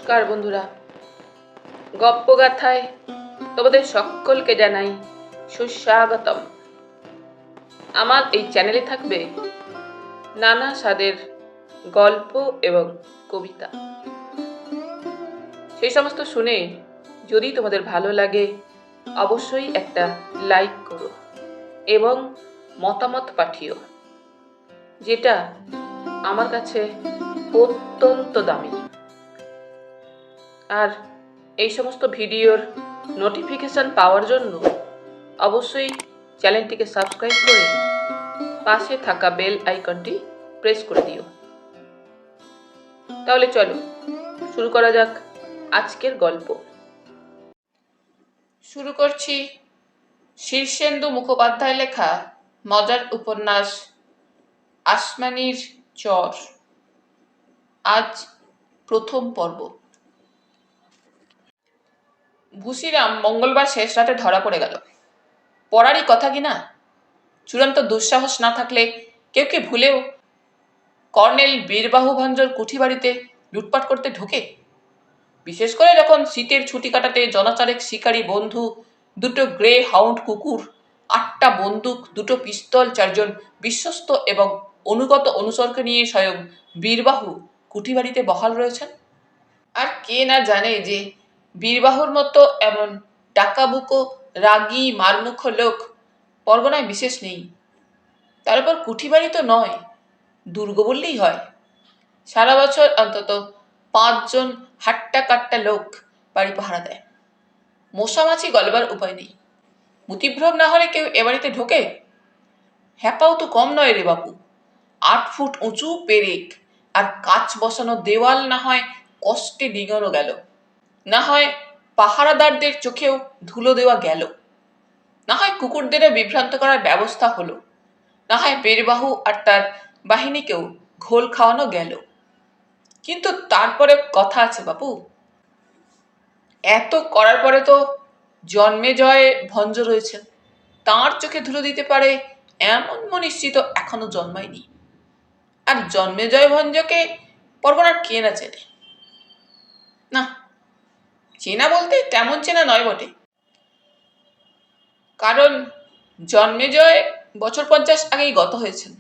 নমস্কার বন্ধুরা, গপ্পগাথায় তোমাদের সকলকে জানাই সুস্বাগতম। আমার এই চ্যানেলে থাকবে নানা স্বাদের গল্প এবং কবিতা। সেই সমস্ত শুনে যদি তোমাদের ভালো লাগে অবশ্যই একটা লাইক করো এবং মতামত পাঠিও, যেটা আমার কাছে অত্যন্ত দামি। আর এই সমস্ত ভিডিওর নোটিফিকেশন পাওয়ার জন্য অবশ্যই চ্যানেলটিকে সাবস্ক্রাইব করে পাশে থাকা বেল আইকনটি প্রেস করে দিও। তাহলে চলো শুরু করা যাক আজকের গল্প। শুরু করছি শীর্ষেন্দু মুখোপাধ্যায় লেখা মজার উপন্যাস আসমানির চর। আজ প্রথম পর্ব। ভুসিরাম মঙ্গলবার শেষ রাতে ধরা পড়ে গেল। পড়ারই কথা কিনা, চূড়ান্ত দুঃসাহস না থাকলে কেউ কি ভুলেও কর্নেল বীরবাহু ভঞ্জর কুঠি বাড়িতে লুটপাট করতে ঢোকে? বিশেষ করে যখন শীতের ছুটি কাটাতে জনাচারেক শিকারী বন্ধু, দুটো গ্রে হাউন্ড কুকুর, 8টা বন্দুক, 2টো পিস্তল, 4জন বিশ্বস্ত এবং অনুগত অনুচরকে নিয়ে স্বয়ং বীরবাহু কুঠি বাড়িতে বহাল রয়েছেন। আর কে না জানে যে বীরবাহুর মতো এমন ডাকাবুকো, রাগী, মারমুখ লোক পরগনায় বিশেষ নেই। তার উপর কুঠিবাড়ি তো নয়, দুর্গ বললেই হয়। সারা বছর অন্তত 5 জন হাট্টা কাট্টা লোক বাড়ি পাহারা দেয়। মশামাছি গলবার উপায় নেই। মতিভ্রম না হলে কেউ এ বাড়িতে ঢোকে? হ্যাপাও তো কম নয় রে বাপু। 8 ফুট উঁচু পেরেক আর কাচ বসানো দেওয়াল না হয় কষ্টে ডিঙানো গেল, না হয় পাহারাদারদের চোখেও ধুলো দেওয়া গেল, না হয় কুকুরদেরও বিভ্রান্ত করার ব্যবস্থা হলো, না হয় বীরবাহু আর তার বাহিনীকেও ঘোল খাওয়ানো গেল। কিন্তু তারপরে কথা আছে বাপু। এত করার পরে তো জন্মেজয় ভঞ্জ রয়েছেন, তাঁর চোখে ধুলো দিতে পারে এমন মনিশ্চিত এখনো জন্মায়নি। আর জন্মেজয় ভঞ্জকে পরগনার কে না চেনে? না, চেনা বলতে তেমন চেনা নয় বটে। কারণ জন্মেজয় বছর 50 আগেই গত হয়েছেন।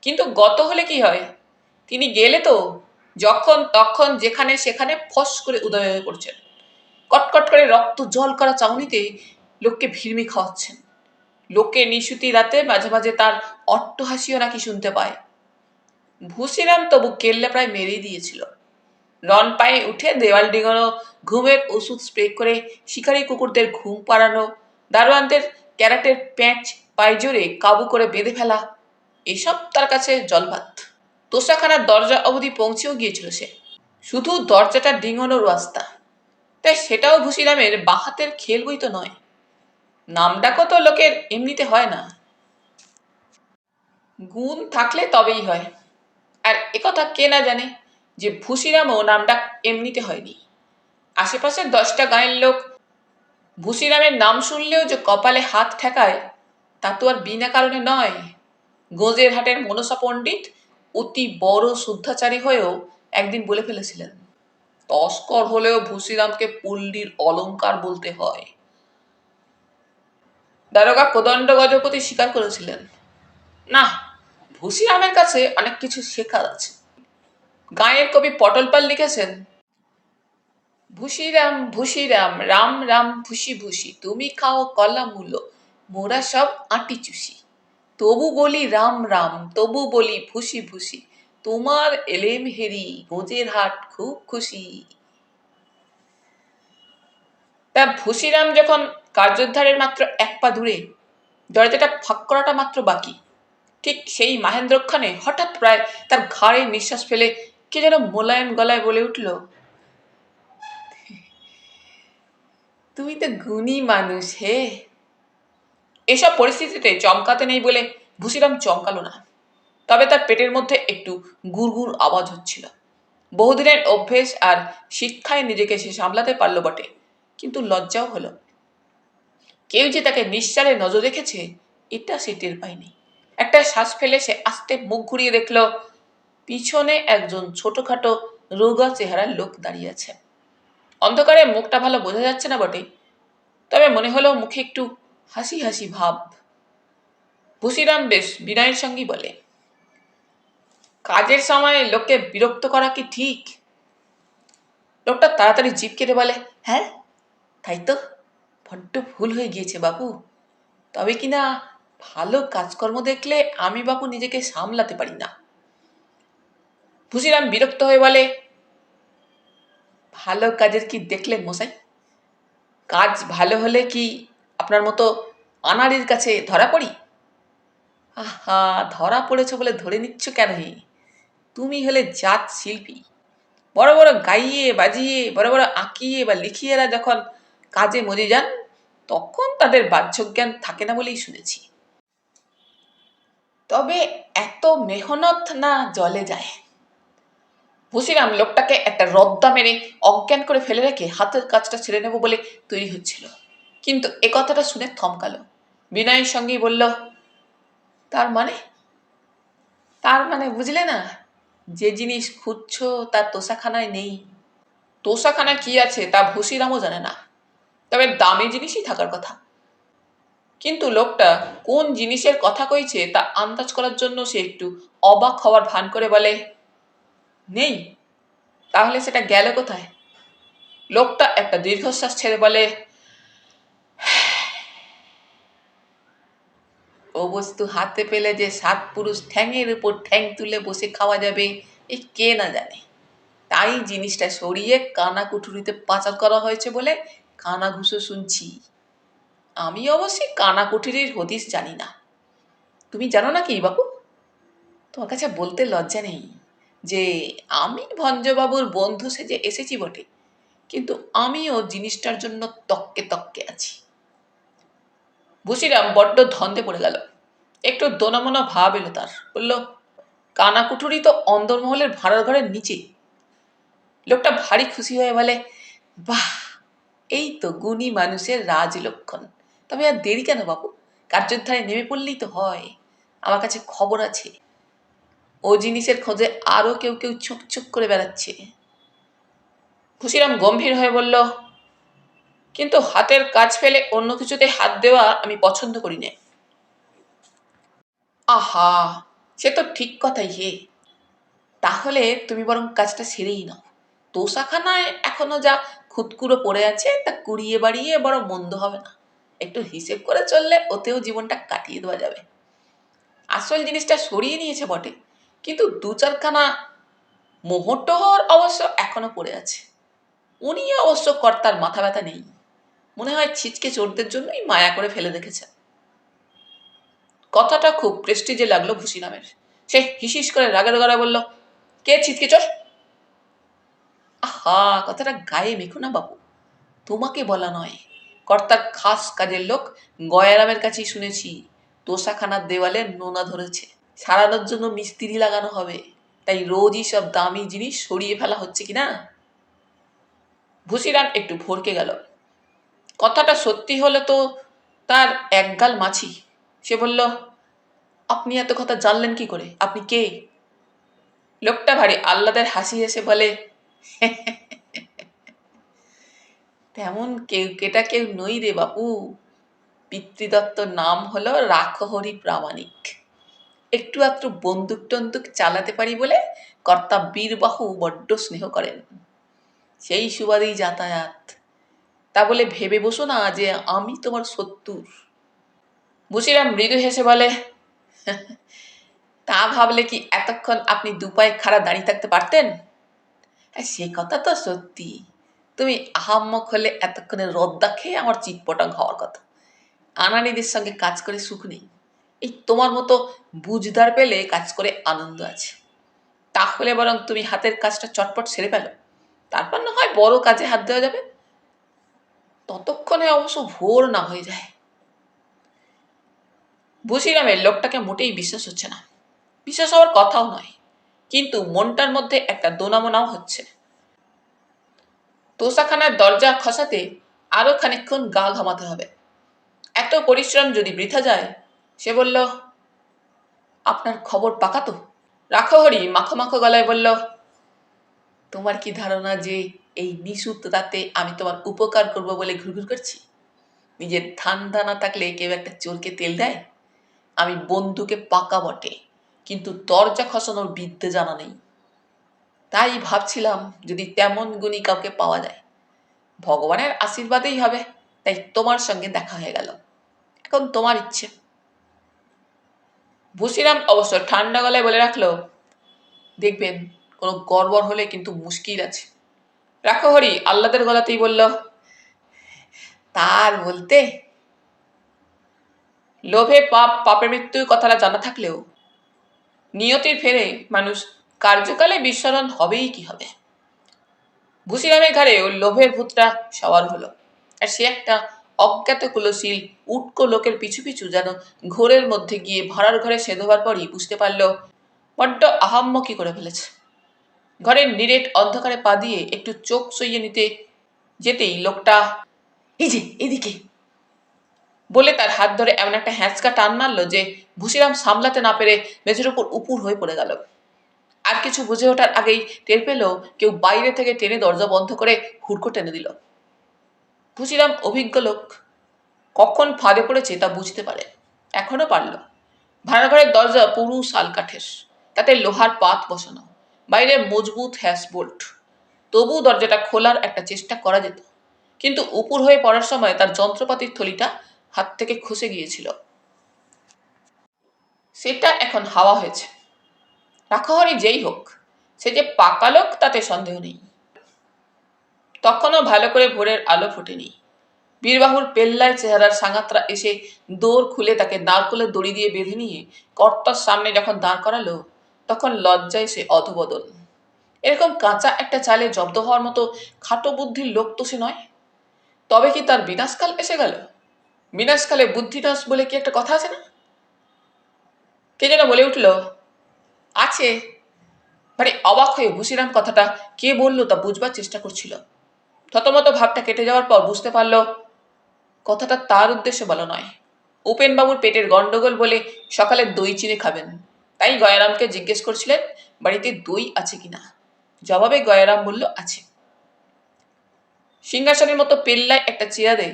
কিন্তু গত হলে কি হয়, তিনি গেলে তো যখন তখন যেখানে সেখানে ফস করে উদয় হয়ে পড়ছেন। কটকট করে রক্ত জল করা চাউনিতে লোককে ভিড়মি খাওয়াচ্ছেন। লোকে নিশুতি রাতে মাঝে মাঝে তার অট্টহাসিও নাকি শুনতে পায়। ভুসিরাম তবু কেল্লা প্রায় মেরেই দিয়েছিল। রন পায়ে উঠে দেওয়াল ডিঙানো, ঘুমের ওষুধ স্প্রে করে শিকারী কুকুরদের ঘুম পাড়ানো, দারোয়ানদের ক্যারাটের প্যাঁচ পাইজোরে কাবু করে বেঁধে ফেলা, এসব তার কাছে জলভাত। তোষাখানার দরজা অবধি পৌঁছেও গিয়েছিল সে। শুধু দরজাটা ডিঙানোর রাস্তা, তাই সেটাও ভুসিরামের বাহাতের খেল বই তো নয়। নামডাকও তো লোকের এমনিতে হয় না, গুণ থাকলে তবেই হয়। আর একথা কে না জানে যে ভুসিরামও নামডাক এমনিতে হয়নি। আশেপাশের 10টা গাঁয়ের লোক ভুসিরামের নাম শুনলেও যে কপালে হাত ঠেকায়, তা তো আর বিনা কারণে নয়। গোঁজের হাটের মনসা পণ্ডিত অতি বড় শুদ্ধাচারী হয়েও একদিন বলে ফেলেছিলেন, তস্কর হলেও ভুসিরামকে পল্লীর অলংকার বলতে হয়। দারোগা কোদণ্ড গজপতি স্বীকার করেছিলেন, না, ভুসিরামের কাছে অনেক কিছু শেখার আছে। গাঁয়ের কবি পটলপাল লিখেছেন, ভুসিরাম ভুসিরাম রাম রাম ভুসি ভুসি, তুমি খাও কলা মূলো, মোরা সব আটি চুষি, তবু বলি রাম রাম, তবু বলি ভুসি ভুসি, তোমার এলেম হেরি গোঁজের হাট খুব খুশি। তা ভুসিরাম যখন কার্যোদ্ধারের মাত্র 1 পা দূরে, দরজাটা ফাঁক করাটা মাত্র বাকি, ঠিক সেই মাহেন্দ্রক্ষণে হঠাৎ প্রায় তার ঘাড়ে নিঃশ্বাস ফেলে কে যেন মোলায়েম গলায় বলে উঠল, তুমি তো গুণী মানুষ হে। এসব পরিস্থিতিতে চমকাতে নেই বলে ভুসিরাম চমকালো না, তবে তার পেটের মধ্যে একটু গুড়গুড় আওয়াজ হচ্ছিল। বহুদিনের অভ্যেস আর শিক্ষায় নিজেকে সে সামলাতে পারল বটে, কিন্তু লজ্জাও হলো। কেউ যে তাকে নিশ্চারে নজর রেখেছে এটা সে টের পায়নি। একটা শ্বাস ফেলে সে আস্তে মুখ ঘুরিয়ে দেখল, পিছনে একজন ছোটখাটো রোগা চেহারার লোক দাঁড়িয়ে আছে। অন্ধকারে মুখটা ভালো বোঝা যাচ্ছে না বটে, তবে মনে হলো মুখে একটু হাসি হাসি ভাব। ভুসিরাম বেশ বিনয়ের সঙ্গেই বলে, কাজের সময় লোককে বিরক্ত করা কি ঠিক? লোকটা তাড়াতাড়ি জিভ কেটে বলে, হ্যাঁ তাই তো, বড্ড ভুল হয়ে গিয়েছে বাবু। তবে কিনা ভালো কাজকর্ম দেখলে আমি বাবু নিজেকে সামলাতে পারি না। ভুসিরাম বিরক্ত হয়ে বলে, ভালো কাজের কি দেখলেন মশাই? কাজ ভালো হলে কি আপনার মতো আনাড়ির কাছে ধরা পড়ি? আহা, ধরা পড়েছ বলে ধরে নিচ্ছ কেন? তুমি হলে জাত শিল্পী। বড় বড় গাইয়ে বাজিয়ে, বড় বড় আঁকিয়ে বা লিখিয়েরা যখন কাজে মজে যান, তখন তাদের বাহ্যজ্ঞান থাকে না বলেই শুনেছি। তবে এত মেহনত না জলে যায়। ভুসিরাম লোকটাকে একটা রদ্দা মেরে অজ্ঞান করে ফেলে রেখে হাতের কাজটা ছেড়ে নেব বলে তৈরি হচ্ছিল, কিন্তু এ কথাটা শুনে থমকালো। বিনয়ের সঙ্গেই বলল, তার মানে? তার মানে বুঝলে না? যে জিনিস খুঁজছ তা তোষাখানায় নেই। তোষাখানায় কি আছে তা ভুসিরামও জানে না, তবে দামি জিনিসই থাকার কথা। কিন্তু লোকটা কোন জিনিসের কথা কইছে তা আন্দাজ করার জন্য সে একটু অবাক হওয়ার ভান করে বলে, নেই? তাহলে সেটা গেল কোথায়? লোকটা একটা দীর্ঘশ্বাস ছেড়ে বলে, ও বস্তু হাতে পেলে যে 7 পুরুষ ঠ্যাংয়ের উপর ঠ্যাং তুলে বসে খাওয়া যাবে, এই কে না জানে। তাই জিনিসটা সরিয়ে কানা কুঠুরিতে পাচার করা হয়েছে বলে কানা ঘুষো শুনছি। আমি অবশ্যই কানা কুঠুরির হদিস জানি না। তুমি জানো না কি বাবু? তোমার কাছে বলতে লজ্জা নেই যে আমি ভঞ্জবাবুর বন্ধু সেজে এসেছি বটে, কিন্তু আমিও জিনিসটার জন্য তককে তককে আছি। ভুসিরাম বড্ড ধন্দে পড়ে গেল। একটু দোনামোনা ভাব এলো তার। বলল, কানাকুঠুরি তো অন্দরমহলের ভাড়ার ঘরের নিচে। লোকটা ভারী খুশি হয়ে বলে, বাহ, এই তো গুণী মানুষের রাজলক্ষণ। তবে আর দেরি কেন বাবু, কার্যের ধারে নেমে পড়লেই তো হয়। আমার কাছে খবর আছে, ও জিনিসের খোঁজে আরো কেউ কেউ চোখ চোখ করে বেড়াচ্ছে। খুশিরাম গম্ভীর হয়ে বলল, কিন্তু হাতের কাজ ফেলে অন্য কিছুতে হাত দেওয়া আমি পছন্দ করি না। আহা, সে তো ঠিক কথাই হে। তাহলে তুমি বরং কাজটা সেরেই নাও। তোষাখানায় এখনো যা খুদকুড়ো পড়ে আছে তা কুড়িয়ে বাড়িয়ে বড় মন্দ হবে না। একটু হিসেব করে চললে ওতেও জীবনটা কাটিয়ে দেওয়া যাবে। আসল জিনিসটা সরিয়ে নিয়েছে বটে, কিন্তু 2-4খানা মোহরটোহর অবশ্য এখনো পড়ে আছে। উনি অবশ্য কর্তার মাথা ব্যথা নেই, মনে হয় ছিচকে চোরদের জন্যই মায়া করে ফেলে রেখেছেন। কথাটা খুব প্রেস্টিজে লাগলো ভুসিরামের। সে হিসিস করে রাগের গলায় বলল, কে ছিচকে চোর? আহা, কথাটা গায়ে মেখো না বাবু, তোমাকে বলা নয়। কর্তার খাস কাজের লোক গয়ারামের কাছেই শুনেছি তোষাখানার দেওয়ালে নোনা ধরেছে, সারানোর জন্য মিস্ত্রি লাগানো হবে, তাই রোজই সব দামি জিনিস সরিয়ে ফেলা হচ্ছে কিনা। ভুসিরাম একটু ভরকে গেল। কথাটা সত্যি হলে তো তার একগাল মাছি। সে বলল, আপনি এত কথা জানলেন কি করে? আপনি কে? লোকটা ভারী আহ্লাদের হাসি হেসে বলে, তেমন কেউ কেটা কেউ নই রে বাপু। পিতৃদত্ত নাম হলো রাখহরি প্রামাণিক। একটু আধটু বন্দুক টন্দুক চালাতে পারি বলে কর্তা বীরবাহু বড্ড স্নেহ করেন, সেই সুবাদেই যাতায়াত। তা বলে ভেবে বসো না যে আমি তোমার শত্রুর। বুসিরাম মৃদু হেসে বলে, তা ভাবলে কি এতক্ষণ আপনি দুপায়ে খাড়া দাঁড়িয়ে থাকতে পারতেন? সে কথা তো সত্যি। তুমি আহাম্মক হলে এতক্ষণে রদ্দা খেয়ে আমার চিটপটাং হওয়ার কথা। আনানিদের সঙ্গে কাজ করে সুখ নেই, এই তোমার মতো বুঝদার পেলে কাজ করে আনন্দ আছে। তাহলে বরং তুমি হাতের কাজটা চটপট সেরে ফেলো, তারপর না হয় বড় কাজে হাত দেওয়া যাবে। ততক্ষণে অবশ্য ভোর না হয়ে যায়। ভুসিরামের লোকটাকে মোটেই বিশ্বাস হচ্ছে না, বিশ্বাস হওয়ার কথাও নয়, কিন্তু মনটার মধ্যে একটা দোনামোনাও হচ্ছে। তোষাখানার দরজা খসাতে আরো খানিকক্ষণ গা ঘামাতে হবে। এত পরিশ্রম যদি বৃথা যায়। সে বলল, আপনার খবর পাকা তো? রাখহরি মাখো মাখো গলায় বলল, তোমার কি ধারণা যে এই নিশুত রাতে আমি তোমার উপকার করব বলে ঘুরঘুর করছি? নিজের ধান্দা না থাকলে কেউ একটা চোরকে তেল দেয়? আমি বন্ধুকে পাকা বটে, কিন্তু দরজা খসানোর বিদ্যে জানা নেই। তাই ভাবছিলাম যদি তেমন গুণী কাউকে পাওয়া যায়। ভগবানের আশীর্বাদেই হবে, তাই তোমার সঙ্গে দেখা হয়ে গেল। এখন তোমার ইচ্ছে। ভুসিরাম অবশ্য ঠান্ডা গলায় বলে রাখলো, দেখবেন কোনো গড়বড় হলে কিন্তু মুশকিল আছে। রাখো হরি আহ্লাদের গলাতেই বলল, তার বলতে? লোভে পাপ, পাপের মৃত্যুর কথাটা জানা থাকলেও নিয়তির ফেরে মানুষ কার্যকালে বিস্মরণ হবেই কি হবে। ভুসিরামের ঘাড়েও লোভের ভূতটা সওয়ার হলো, আর সে একটা অজ্ঞাত কুলশীল উটকো লোকের পিছু পিছু যেন ঘোরের মধ্যে গিয়ে ভাড়ার ঘরে সেধবার পরই বুঝতে পারল বড্ড আহাম্মকি করে ফেলেছে। ঘরের নিরেট অন্ধকারে পা দিয়ে একটু চোখ সইয়ে নিতে যেতেই লোকটা এই যে এদিকে বলে তার হাত ধরে এমন একটা হ্যাঁচকা টান মারল যে ভুসিরাম সামলাতে না পেরে মেঝের উপর উপুর হয়ে পড়ে গেল। আর কিছু বুঝে ওঠার আগেই টের পেল কেউ বাইরে থেকে টেনে দরজা বন্ধ করে হুড়কো টেনে দিল। ভুসিরাম অভিজ্ঞ লোক, কখন ফাঁদে পড়েছে তা বুঝতে পারে। এখনো পারল। ভাড়াঘরের দরজা পুরু শাল কাঠের, তাতে লোহার পাত বসানো, বাইরে মজবুত হ্যাস বোল্ট। তবু দরজাটা খোলার একটা চেষ্টা করা যেত, কিন্তু উপুর হয়ে পড়ার সময় তার যন্ত্রপাতির থলিটা হাত থেকে খসে গিয়েছিল। সেটা এখন হাওয়া হয়েছে। রাখাহরি যেই হোক, সে যে পাকা লোক তাতে সন্দেহ নেই। তখনও ভালো করে ভোরের আলো ফোটেনি। বীরবাহুর পেল্লায় চেহারার সাঙ্গাতরা এসে দৌড় খুলে তাকে নারকোলের দড়ি দিয়ে বেঁধে নিয়ে কর্তার সামনে যখন দাঁড় করালো, তখন লজ্জায় সে অধবদল। এরকম কাঁচা একটা চালে জব্দ হওয়ার মতো খাটো বুদ্ধির লোক তো সে নয়। তবে কি তার বিনাশকাল এসে গেল? বিনাশকালে বুদ্ধিনাশ বলে কি একটা কথা আছে না? কে যেন বলে উঠল, আছে। মানে অবাক হয়ে ভুসিরাম কথাটা কে বলল তা বুঝবার চেষ্টা করছিল। থতমত ভাবটা কেটে যাওয়ার পর বুঝতে পারল কথাটা তার উদ্দেশ্যে বলা নয়। উপেনবাবুর পেটের গন্ডগোল বলে সকালে দই চিনি খাবেন, তাই গয়ারামকে জিজ্ঞেস করছিলেন বাড়িতে দই আছে কিনা। জবাবে গয়ারাম বলল আছে। সিংহাসনের মতো পেল্লায় একটা চেয়ারে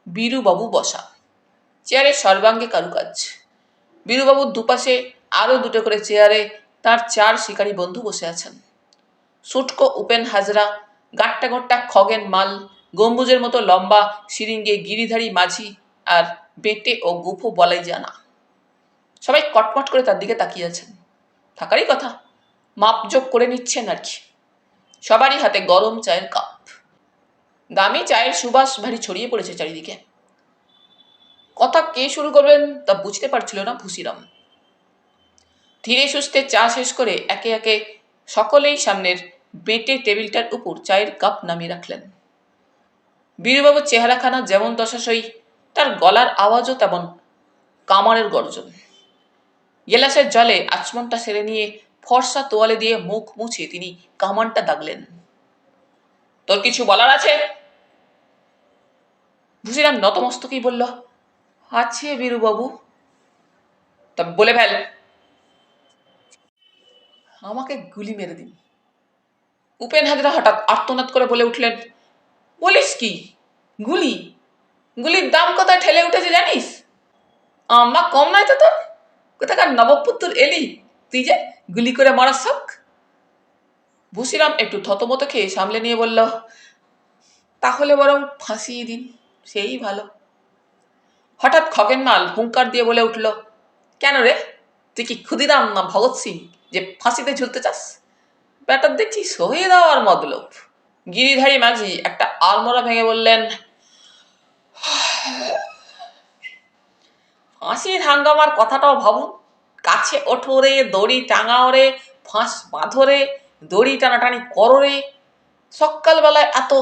বীরুবাবু বসা, চেয়ারের সর্বাঙ্গে কারুকাজ। বীরুবাবুর দুপাশে আরো দুটো করে চেয়ারে তার 4 শিকারী বন্ধু বসে আছেন। সুটকো উপেন হাজরা, গাট্টা গোট্টা খগেন মাল, গম্বুজের মতো লম্বা সিরিঙ্গে গিরিধারী মাঝি, আর বেটে ও গুফো বলাই জানা। সবাই কটমট করে তার দিকে তাকিয়ে আছেন। থাকারই কথা, মাপজোক করে নিচ্ছেন আর কি। সবারই হাতে গরম চায়ের কাপ। দামি চায়ের সুবাস ভারী ছড়িয়ে পড়েছে চারিদিকে। কথা কে শুরু করবেন তা বুঝতে পারছিল না ভুসিরাম। ধীরে সুস্থে চা শেষ করে একে একে সকলেই সামনের বেটে টেবিলটার উপর চায়ের কাপ নামিয়ে রাখলেন। বীরবাবুর চেহারাখানা যেমন দশাসই, তার গলার আওয়াজও তেমন কামারের গর্জন। গেলাসের জলে আচমনটা সেরে নিয়ে ফর্সা তোয়ালে দিয়ে মুখ মুছে তিনি কামানটা দাগলেন। তোর কিছু বলার আছে? ভুসিরাম নতমস্তকেই বলল, আছে বীরবাবু। তা বলে ফেল। আমাকে গুলি মেরে দিন। উপেন হাজরা হঠাৎ আর্তনাদ করে বলে উঠলেন, বলিস কি? গুলি? গুলির দাম কত ঠেলে উঠেছে জানিস? আমা কম নয় তো তোর। কোথাকার নবপুত্তর এলি তুই যে গুলি করে মারার শখ? ভুসিরাম একটু থতমত খেয়ে সামলে নিয়ে বলল, তাহলে বরং ফাঁসিয়ে দিন, সেই ভালো। হঠাৎ খগেন মাল হুঙ্কার দিয়ে বলে উঠল, কেন রে, তুই কি ক্ষুদিরাম না ভগৎ সিং যে ফাঁসিতে ঝুলতে চাস? ব্যাটার দেখছি সহিয়ে দেওয়ার মতলব। গিরিধারী মাঝি একটা আলমোড়া ভেঙে বললেন, ফাঁসির হাঙ্গামার কথাটাও ভাবুন। কাছে ওঠো রে, দড়ি টাঙাও রে, ফাঁস বাঁধো রে, দড়ি টানাটানি করো রে। সকালবেলায় এত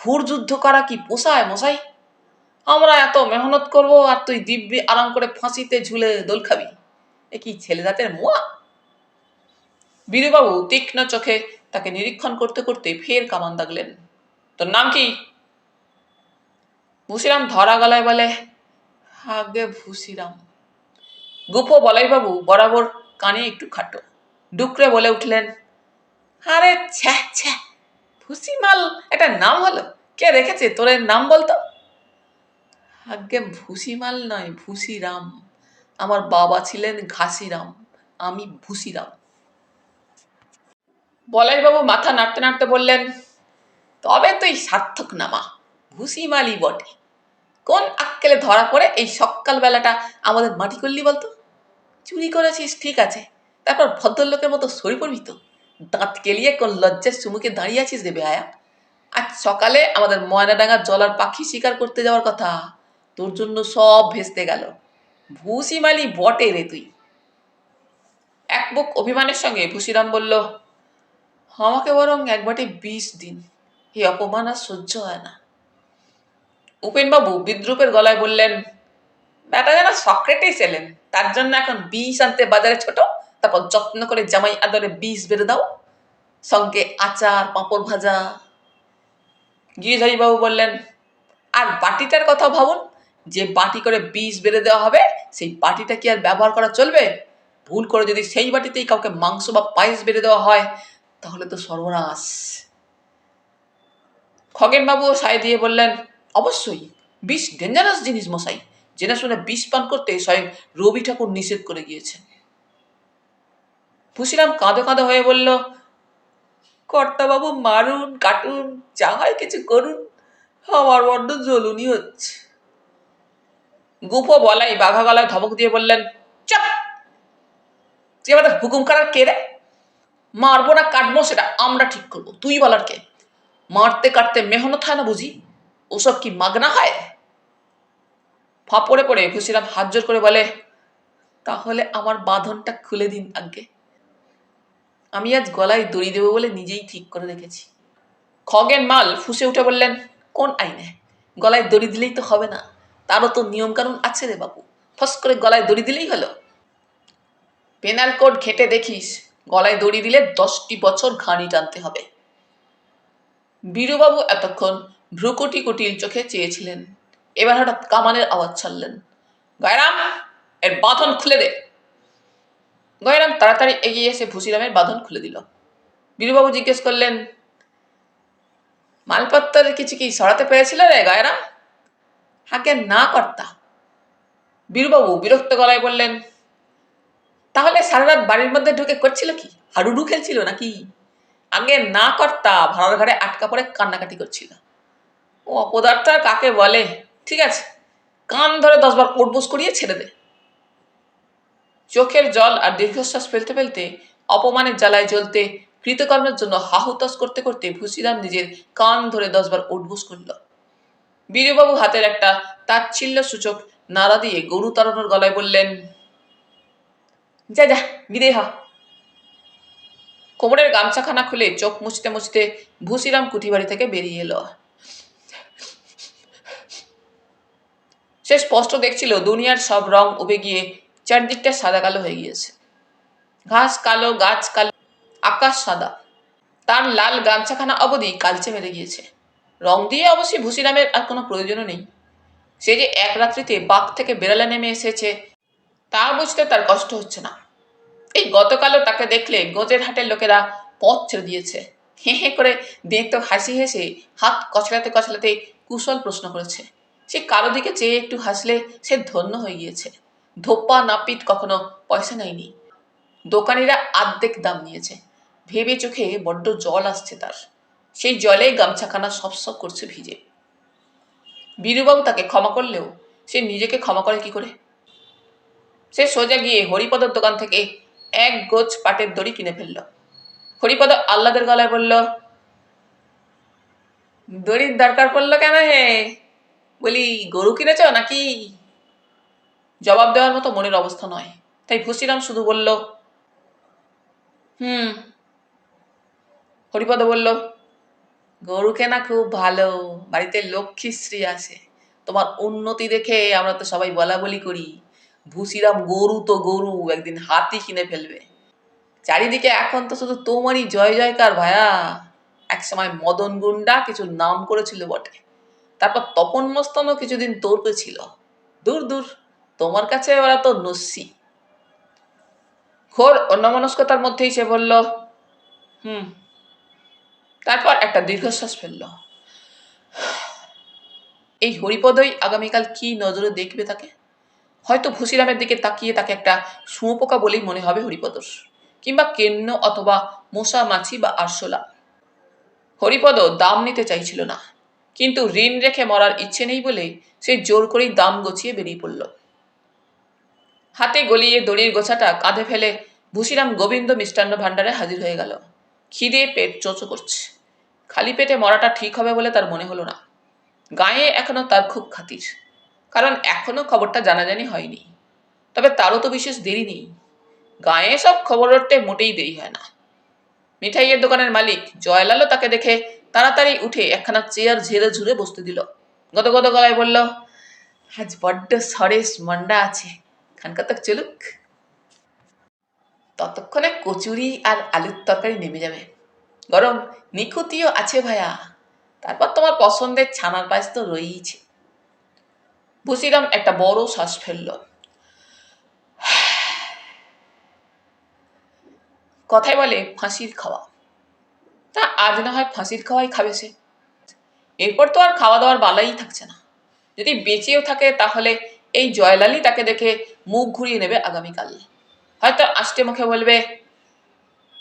হুড়যুদ্ধ করা কি পোষায় মশাই? আমরা এত মেহনত করব আর তুই দিব্যি আরাম করে ফাঁসিতে ঝুলে দোল খাবি? এ কি ছেলে জাতের মোয়া? বীরবাবু তীক্ষ্ণ চোখে তাকে নিরীক্ষণ করতে করতে ফের কামান দাগলেন। তোর নাম কি? ভুসিরাম ধরা গলায় বলে, আগে ভুসিরাম। গুফো বলাইবাবু বরাবর কানে একটু খাটো, ডুকরে বলে উঠলেন, আরে ছ্যা ছ্যা, ভুসিমাল একটা নাম হলো? কে রেখেছে তোর এর নাম বলতো? আজ্ঞে ভুসিমাল নয়, ভুসিরাম। আমার বাবা ছিলেন ঘাসিরাম, আমি ভুসিরাম। বলাইবাবু মাথা নাড়তে নাড়তে বললেন, তবে তুই সার্থক নামা, ভুসিমালই বটে। কোন আক্কেলে ধরা পড়ে এই সকাল বেলাটা আমাদের মাটি করলি বলতো? চুরি করেছিস ঠিক আছে, তারপর ভদ্রলোকের মতো সরে পড়বি তো? দাঁত কেলিয়ে কোন লজ্জার সুমুখে দাঁড়িয়ে আছিস রে বেহায়া? আজ সকালে আমাদের ময়নাডাঙ্গার জলার পাখি শিকার করতে যাওয়ার কথা, তোর জন্য সব ভেস্তে গেল। ভুসিমালি বটে রে তুই। এক বুক অভিমানের সঙ্গে ভুসিরাম বলল, আমাকে বরং এক বাটি বিষ দিন, এই অপমান আর সহ্য হয় না। উপেনবাবু বিদ্রুপের গলায় বললেন, ব্যাটা যেন সক্রেটিস এলেন, তার জন্য এখন বিষ আনতে বাজারে ছোট, তারপর যত্ন করে জামাই আদরে বিষ বেড়ে দাও, সঙ্গে আচার পাঁপড় ভাজা। গিরিধারীবাবু বললেন, আর বাটিটার কথা ভাবুন, যে বাটি করে বিষ বেড়ে দেওয়া হবে সেই বাটিটা কি আর ব্যবহার করা চলবে? ভুল করে যদি সেই বাটিতেই কাউকে মাংস বা পায়েস বেড়ে দেওয়া হয় তাহলে তো সর্বনাশ। খগেনবাবুও সায় দিয়ে বললেন, অবশ্যই, বিষ ডেঞ্জারাস জিনিস মশাই, জেনে শুনে বিষ পান করতে স্বয়ং রবি ঠাকুর নিষেধ করে গিয়েছেন। ভুসিরাম কাঁদো কাঁদো হয়ে বলল, কর্তাবাবু মারুন কাটুন যা হয় কিছু করুন, আমার বড্ড জ্বলুনি হচ্ছে। গুফো বলাই বাঘা গলায় ধমক দিয়ে বললেন, চপ! তুই আমাদের হুকুম করার কে রে? মারবো না কাটবো সেটা আমরা ঠিক করবো, তুই বলার কে? মারতে কাটতে মেহনত হয় না বুঝি? ওসব কি মাগনা হয়? ফাঁপড়ে পড়ে ভুসিরাম হাত জোর করে বলে, তাহলে আমার বাঁধনটা খুলে দিন আজ্ঞে। আমি আজ গলায় দড়ি দেবো বলে নিজেই ঠিক করে রেখেছি। খগেন মাল ফুঁসে উঠে বললেন, কোন আইনে? গলায় দড়ি দিলেই তো হবে না, তারও তো নিয়ম কানুন আছে রে বাবু। ফস করে গলায় দড়ি দিলেই হলো? পেনাল কোড ঘেটে দেখিস, গলায় দড়ি দিলে 10টি বছর ঘানি টানতে হবে। বীরুবাবু এতক্ষণ ভ্রুকুটি কুটিল চোখে চেয়েছিলেন, এবার হঠাৎ কামানের আওয়াজ ছাড়লেন, গয়রাম, এর বাঁধন খুলে দে। গয়রাম তাড়াতাড়ি এগিয়ে এসে ভুসিরামের বাঁধন খুলে দিল। বীরুবাবু জিজ্ঞেস করলেন, মালপত্তরের কিছু কি সরাতে পেরেছিল রে গয়রাম? হাকে না কর্তা। বীরুবাবু বিরক্ত গলায় বললেন, তাহলে সারা রাত বাড়ির মধ্যে ঢুকে করছিল কি? হাডুডু খেলছিল নাকি? আগে না কর্তা ভাড়ার ঘরে আটকা পড়ে কান্নাকাটি করছিল। ও অপদার্থ আর কাকে বলে? ঠিক আছে, কান ধরে 10 বার কোটবোস করিয়ে ছেড়ে দে। চোখের জল আর দীর্ঘশ্বাস ফেলতে ফেলতে, অপমানের জ্বালায় জ্বলতে, কৃতকর্মের জন্য হাহুতাস করতে করতে ভুসিরাম নিজের কান ধরে 10 বার উঠবোস করল। বীরবাবু হাতের একটা তাচ্ছিল্য সূচক নাড়া দিয়ে গরু তাড়ানোর গলায় বললেন, যা যা বিদেয় হ। কোমরের গামছাখানা খুলে চোখ মুছতে মুছতে ভুসিরাম কুঠিবাড়ি থেকে বেরিয়ে এলো। সে স্পষ্ট দেখছিল দুনিয়ার সব রং উবে গিয়ে চারদিকটা সাদা কালো হয়ে গিয়েছে। ঘাস কালো, গাছ কালো, আকাশ সাদা, তার লাল গামছাখানা অবধি কালচে মেরে গিয়েছে। রং দিয়ে অবশ্যই ভুসিরামের আর কোনো প্রয়োজনও নেই। সে যে এক রাত্রিতে বাঘ থেকে বেড়ালে নেমে এসেছে তা বুঝতে তার কষ্ট হচ্ছে না। এই গতকালও তাকে দেখলে গোজের হাটের লোকেরা পথ ছেড়ে দিয়েছে। হেঁ হেঁ করে দেঁতো হাসি হেসে হাত কচলাতে কচলাতে কুশল প্রশ্ন করেছে। সে কারো দিকে চেয়ে একটু হাসলে সে ধন্য হয়ে গিয়েছে। ধোপ্পা নাপিত কখনো পয়সা নেয়নি। দোকানিরা আর্ধেক দাম নিয়েছে। ভেবে চোখে বড্ড জল আসছে তার। সেই জলে গামছাখানা সপ করছে ভিজে। বীরুবাবু তাকে ক্ষমা করলেও সে নিজেকে ক্ষমা করে কি করে? সে সোজা গিয়ে হরিপদর দোকান থেকে এক গোছ পাটের দড়ি কিনে ফেলল। হরিপদ আহ্লাদের গলায় বলল, দড়ির দরকার পড়লো কেন হে? বলি, গরু কিনেছ নাকি? জবাব দেওয়ার মতো মনের অবস্থা নয়, তাই ভুসিরাম শুধু বলল, হুম। হরিপদ বলল, গরু কেনা খুব ভালো, বাড়িতে লক্ষ্মীশ্রী আছে, তোমার উন্নতি দেখে আমরা তো সবাই বলা বলি করি, ভুসিরাম গরু তো গরু, একদিন হাতি কিনে ফেলবে। চারিদিকে এখন তো শুধু তোমারই জয় জয়কার ভায়া। একসময় মদন গুন্ডা কিছু নাম করেছিল বটে, তারপর তপন মস্তানও কিছুদিন তোর ছিল। দূর দূর, তোমার কাছে ওরা তো নস্যি। ঘোর অন্যমনস্কতার মধ্যেই সে বলল, হুম। তারপর একটা দীর্ঘশ্বাস ফেলল। এই হরিপদই আগামীকাল কি নজরে দেখবে তাকে। হয়তো ভুসিরামের দিকে তাকিয়ে তাকে একটা শুঁয়োপোকা বলেই মনে হবে হরিপদর, কিংবা কেন্ন অথবা মশা মাছি বা আরশোলা। হরিপদ দাম নিতে চাইছিল না, কিন্তু ঋণ রেখে মরার ইচ্ছে নেই বলে সে জোর করেই দাম গছিয়ে বেরিয়ে পড়ল। হাতে গলিয়ে দড়ির গোছাটা কাঁধে ফেলে ভুসিরাম গোবিন্দ মিষ্টান্ন ভাণ্ডারে হাজির হয়ে গেল। খিদে পেট চোচো করছে। খালি পেটে মরাটা ঠিক হবে বলে তার মনে হলো না। গায়ে এখনো তার খুব খাতির, কারণ এখনো খবরটা জানাজানি হয়নি। তবে তারও তো বিশেষ দেরি নেই। গায়ে সব খবর রটতে মোটেই দেরি হয় না। মিঠাইয়ের দোকানের মালিক জয়লালও তাকে দেখে তাড়াতাড়ি উঠে একখানা চেয়ার ঝেড়ে ঝুড়ে বসতে দিল। গদগদ গলায় বলল, আজ বড্ড সরেস মন্ডা আছে, খানকাতক চলুক। ততক্ষণে কচুরি আর আলুর তরকারি নেমে যাবে। গরম নিখুতিও আছে ভায়া। তারপর তোমার পছন্দের ছানার পায়েস তো রয়েইছে। ভুসিরাম একটা বড় শ্বাস ফেলল। কথায় বলে ফাঁসির খাওয়া। তা আজ না হয় ফাঁসির খাওয়াই খাবে সে। এরপর তো আর খাওয়া দাওয়ার বালাই থাকছে না। যদি বেঁচেও থাকে তাহলে এই জয়লালই তাকে দেখে মুখ ঘুরিয়ে নেবে আগামীকাল। হয়তো আষ্টে মুখে বলবে,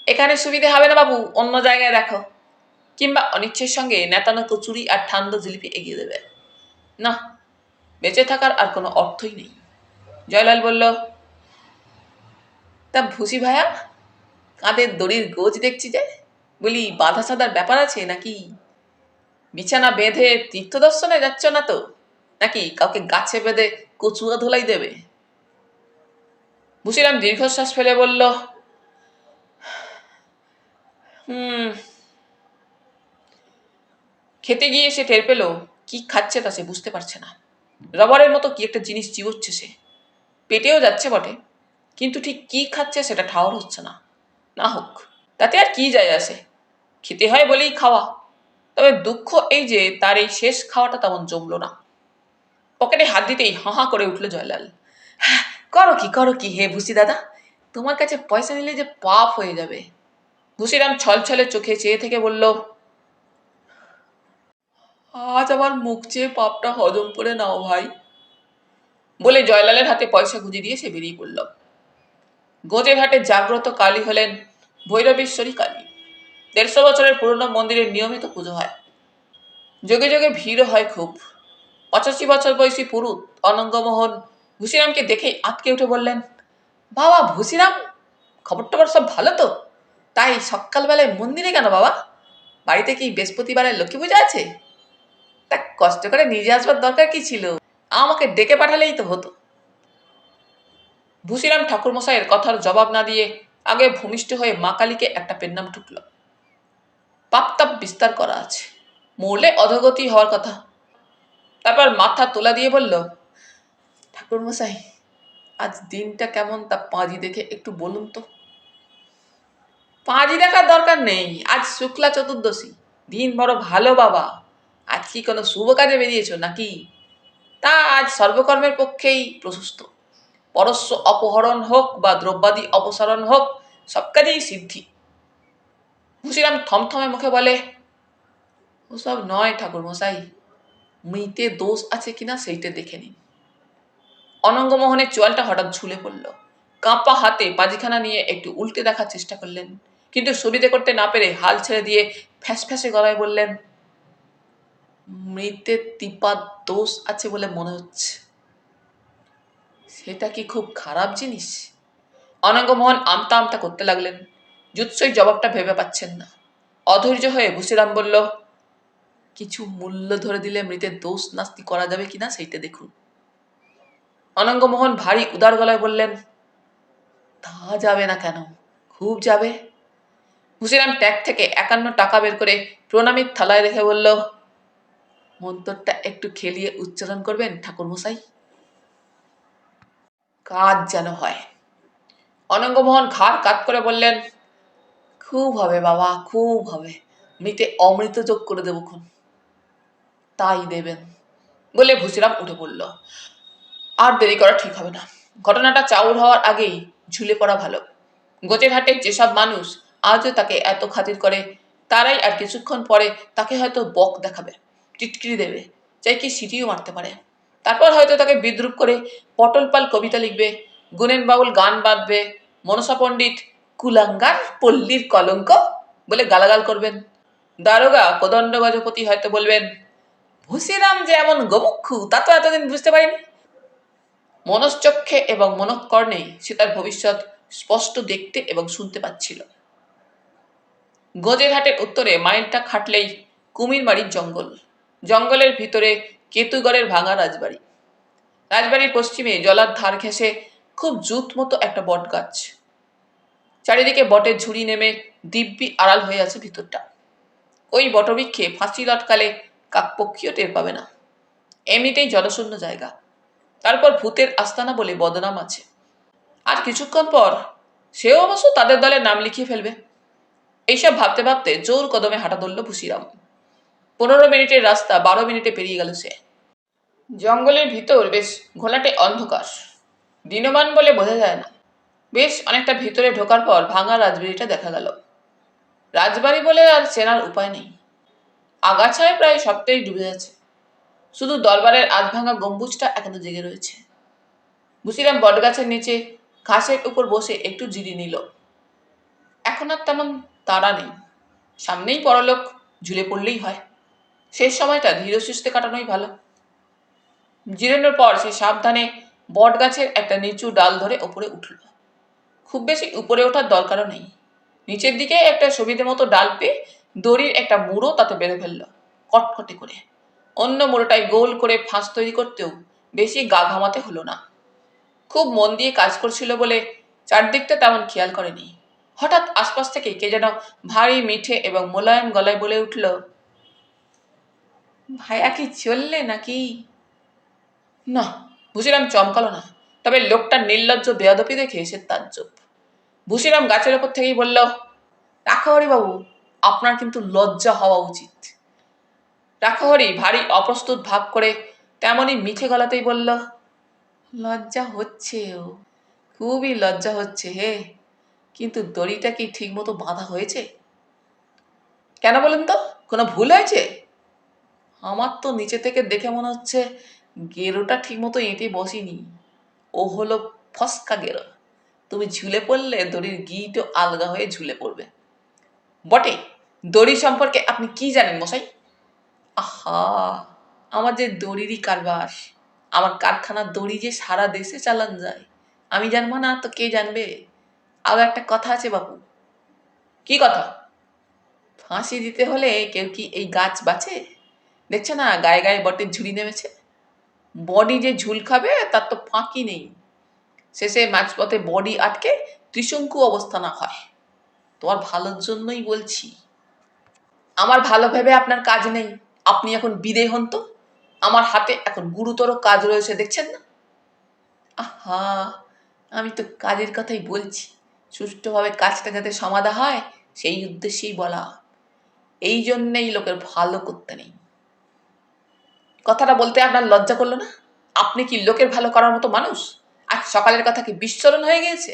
এখানে সুবিধে হবে না বাবু, অন্য জায়গায় দেখো। কিংবা অনিচ্ছের সঙ্গে নেতানো কচুরি আর ঠান্ডা জিলিপি এগিয়ে দেবে। না, বেঁচে থাকার আর কোনো অর্থই নেই। জয়লাল বলল, তা ভুসি ভায়া, কাঁধের দড়ির গোজ দেখছি যে, বলি বাধা সাধার ব্যাপার আছে নাকি? বিছানা বেঁধে তীর্থ দর্শনে যাচ্ছ না তো, নাকি কাউকে গাছে বেঁধে কচুয়া ধোলাই দেবে? ভুসিরাম দীর্ঘশ্বাস ফেলে বলল, খেতে গিয়ে সে টের পেল কি খাচ্ছে তা সে বুঝতে পারছে না। রবারের মতো কি একটা জিনিস চিবোচ্ছে সে। পেটেও যাচ্ছে বটে, কিন্তু ঠিক কি খাচ্ছে সেটা ঠাওর হচ্ছে না। না হোক, তাতে আর কি যায় আসে, খেতে হয় বলেই খাওয়া। তবে দুঃখ এই যে তার এই শেষ খাওয়াটা তেমন জমল না। পকেটে হাত দিতেই হাঁ হাঁ করে উঠল জয়লাল। করো কি হে ভুসি দাদা, তোমার কাছে পয়সা নিলে যে পাপ হয়ে যাবে। ভুসিরাম ছলছলে চোখে চেয়ে থেকে বলল, আজ আমার মুখ চেয়ে পাপটা হজম করে নাও ভাই। বলে জয়লালের হাতে পয়সা গুঁজে দিয়ে সে বেরিয়ে পড়ল। গোজের হাটে জাগ্রত কালী হলেন ভৈরবেশ্বরী কালী। 150 বছরের পুরনো মন্দিরের নিয়মিত পুজো হয়। যোগে যোগে ভিড়ও হয় খুব। 85 বছর বয়সী পুরুত অনঙ্গমোহন ভুসিরামকে দেখেই আটকে উঠে বললেন, বাবা ভুসিরাম, খবর টবর সব ভালো তো? তাই সকালবেলায় মন্দিরে কেন বাবা? বাড়িতে কি বৃহস্পতিবারের লক্ষ্মী পূজা আছে? তা কষ্ট করে নিজে আসবার দরকার কি ছিল? আমাকে ডেকে পাঠালেই তো হতো। ভুসিরাম ঠাকুরমশাইয়ের কথার জবাব না দিয়ে আগে ভূমিষ্ঠ হয়ে মা কালীকে একটা পেন্নাম ঠুকল। পাপ তাপ বিস্তার করা আছে, মরলে অধগতি হওয়ার কথা। তারপর মাথা তোলা দিয়ে বলল, ঠাকুরমশাই, আজ দিনটা কেমন তা পাঁজি দেখে একটু বলুন তো। পাঁজি দেখার দরকার নেই, আজ শুক্লা চতুর্দশী, দিন বড় ভালো বাবা। আজ কি কোনো শুভ কাজে বেরিয়েছ নাকি? তা আজ সর্বকর্মের পক্ষেই প্রশস্ত। পরস্য অপহরণ হোক বা দ্রব্যাদি অপসারণ হোক, সব কাজেই সিদ্ধি। ভুসিরাম থমথমে মুখে বলে, ওসব নয় ঠাকুরমশাই, মৃতে দোষ আছে কিনা সেইটা দেখে নিন। অনঙ্গমোহনের চোয়ালটা হঠাৎ ঝুলে পড়ল। কাঁপা হাতে পাজিখানা নিয়ে একটু উল্টে দেখার চেষ্টা করলেন, কিন্তু সুবিধে করতে না পেরে হাল ছেড়ে দিয়ে ফ্যাঁসফ্যাঁসে গলায় বললেন, মৃতের তিপাত দোষ আছে বলে মনে হচ্ছে। সেটা কি খুব খারাপ জিনিস? অনঙ্গমোহন আমতা আমতা করতে লাগলেন। জুৎসই জবাবটা ভেবে পাচ্ছেন না। অধৈর্য হয়ে ভুসিরাম বলল, কিছু মূল্য ধরে দিলে মৃতের দোষ নাস্তি করা যাবে কিনা সেইটা দেখুন। অনঙ্গমোহন ভারী উদার গলায় বললেন, তা যাবে না কেন, খুব যাবে। ভুসিরাম ট্যাগ থেকে 51 টাকা বের করে প্রণামীর থালায় রেখে বলল, মন্তরটা একটু খেলিয়ে উচ্চারণ করবেন ঠাকুরমশাই? কাজ যেন হয়। অনঙ্গমোহন ঘাড় কাত করে বললেন, খুব হবে বাবা, খুব হবে। মৃতে অমৃত যোগ করে দেব খুন। তাই দেবেন। বলে ভুসিরাম উঠে পড়ল। আর দেরি করা ঠিক হবে না। ঘটনাটা চাউর হওয়ার আগেই ঝুলে পড়া ভালো। গোচের হাটে যেসব মানুষ আজও তাকে এত খাতির করে, তারাই আর কিছুক্ষণ পরে তাকে হয়তো বক দেখাবে, টিটকিরি দেবে, চাই কি সিটিও মারতে পারে। তারপর হয়তো তাকে বিদ্রুপ করে পটলপাল কবিতা লিখবে, গুনেন বাউল গান বাঁধবে, মনসা পণ্ডিত কুলাঙ্গার পল্লীর কলঙ্ক বলে গালাগাল করবেন। দারোগা কোদণ্ড গজপতি হয়তো বলবেন, ভুসিরাম যে এমন গোমুক্ষু তা তো এতদিন বুঝতে পারিনি। মনশ্চক্ষে এবং মনঃকর্ণে সে তার ভবিষ্যৎ স্পষ্ট দেখতে এবং শুনতে পাচ্ছিল। গোজেরহাটের উত্তরে মাইলটা খাটলেই কুমিরমারির জঙ্গল, জঙ্গলের ভিতরে কেতুগড়ের ভাঙা রাজবাড়ি, রাজবাড়ির পশ্চিমে জলার ধার ঘেঁষে খুব জুত মতো একটা বট গাছ, চারিদিকে বটের ঝুড়ি নেমে দিব্যি আড়াল হয়ে আছে ভিতরটা। ওই বটবৃক্ষে ফাঁসি লটকালে কাকপক্ষীও টের পাবে না, এমনিতেই জনশূন্য জায়গা, তারপর ভূতের আস্তানা বলে বদনাম আছে। আর কিছুক্ষণ পর সেও অবশ্য তাদের দলে নাম লিখিয়ে ফেলবে। এইসব ভাবতে ভাবতে জোর কদমে হাঁটা ধরল ভুসিরাম। 15 মিনিটের রাস্তা 12 মিনিটে পেরিয়ে গেল সে। জঙ্গলের ভিতর বেশ ঘোলাটে অন্ধকার, দিনমান বলে বোঝা যায় না। বেশ অনেকটা ভিতরে ঢোকার পর ভাঙা রাজবাড়িটা দেখা গেল। রাজবাড়ি বলে আর চেনার উপায় নেই, আগাছায় প্রায় সবটাই ডুবে আছে, শুধু দরবারের আধভাঙা গম্বুজটা এখনো জেগে রয়েছে। ভুসিরাম বটগাছের নিচে ঘাসের উপর বসে একটু জিরিয়ে নিল। এখন আর তেমন তাড়া নেই, সামনেই পরলোক, ঝুলে পড়লেই হয়। শেষ সময়টা ধীরে সুস্থে কাটানোই ভালো। জিরানোর পর সে সাবধানে বটগাছের একটা নিচু ডাল ধরে ওপরে উঠল। খুব বেশি উপরে ওঠার দরকারও নেই, নিচের দিকে একটা সুবিধে মতো ডাল পেয়ে দড়ির একটা মুড়ো তাতে বেঁধে ফেলল কটকটে করে। অন্য মুড়োটায় গোল করে ফাঁস তৈরি করতেও বেশি গা ঘামাতে হলো না। খুব মন দিয়ে কাজ করছিল বলে চারদিকটা তেমন খেয়াল করেনি। হঠাৎ আশপাশ থেকে কে যেন ভারী মিঠে এবং মোলায়েম গলায় বলে উঠল, ভাইয়া কি চললে নাকি? না, ভুসিরাম চমকালো না, তবে লোকটার নির্লজ্জ বেয়াদপি দেখে সে তাজ্জব। ভুসিরাম গাছের ওপর থেকেই বলল, রাখাহরি বাবু, আপনার কিন্তু লজ্জা হওয়া উচিত। রাখাহরি ভারী অপ্রস্তুত ভাব করে তেমনই মিঠে গলাতেই বলল, লজ্জা হচ্ছে, ও খুবই লজ্জা হচ্ছে হে, কিন্তু দড়িটা কি ঠিক মতো বাঁধা হয়েছে? কেন বলুন তো, কোনো ভুল হয়েছে? আমার তো নিচে থেকে দেখে মনে হচ্ছে গেরোটা ঠিক মতো এঁটে বসেনি, ও হলো ফসকা গেরো। তুমি ঝুলে পড়লে দড়ির গিঁটো আলগা হয়ে ঝুলে পড়বে। বটে, দড়ি সম্পর্কে আপনি কি জানেন মশাই? আহা, আমার যে দড়িরই কারবার, আমার কারখানার দড়ি যে সারা দেশে চালান যায়, আমি জানবো না তো কে জানবে? আরো একটা কথা আছে বাবু। কি কথা? ফাঁসি দিতে হলে কেউ কি এই গাছ বাঁচে? দেখছে না গায়ে গায়ে বটের ঝুড়ি নেমেছে, বডি যে ঝুল খাবে তার তো ফাঁকি নেই। শেষে মাঝপথে বডি আটকে ত্রিশঙ্কু অবস্থা না হয়। তোমার ভালোর জন্যই বলছি। আমার ভালো ভেবে আপনার কাজ নেই, আপনি এখন বিদেয় হন তো। আমার হাতে এখন গুরুতর কাজ রয়েছে, দেখছেন না? আহা, আমি তো কাজের কথাই বলছি, সুষ্ঠুভাবে কাজটা যাতে সমাধা হয় সেই উদ্দেশ্যেই বলা। এই জন্যেই লোকের ভালো করতে নেই। কথাটা বলতে আপনার লজ্জা করলো না? আপনি কি লোকের ভালো করার মতো মানুষ? আজ সকালের কথা কি বিস্মরণ হয়ে গিয়েছে?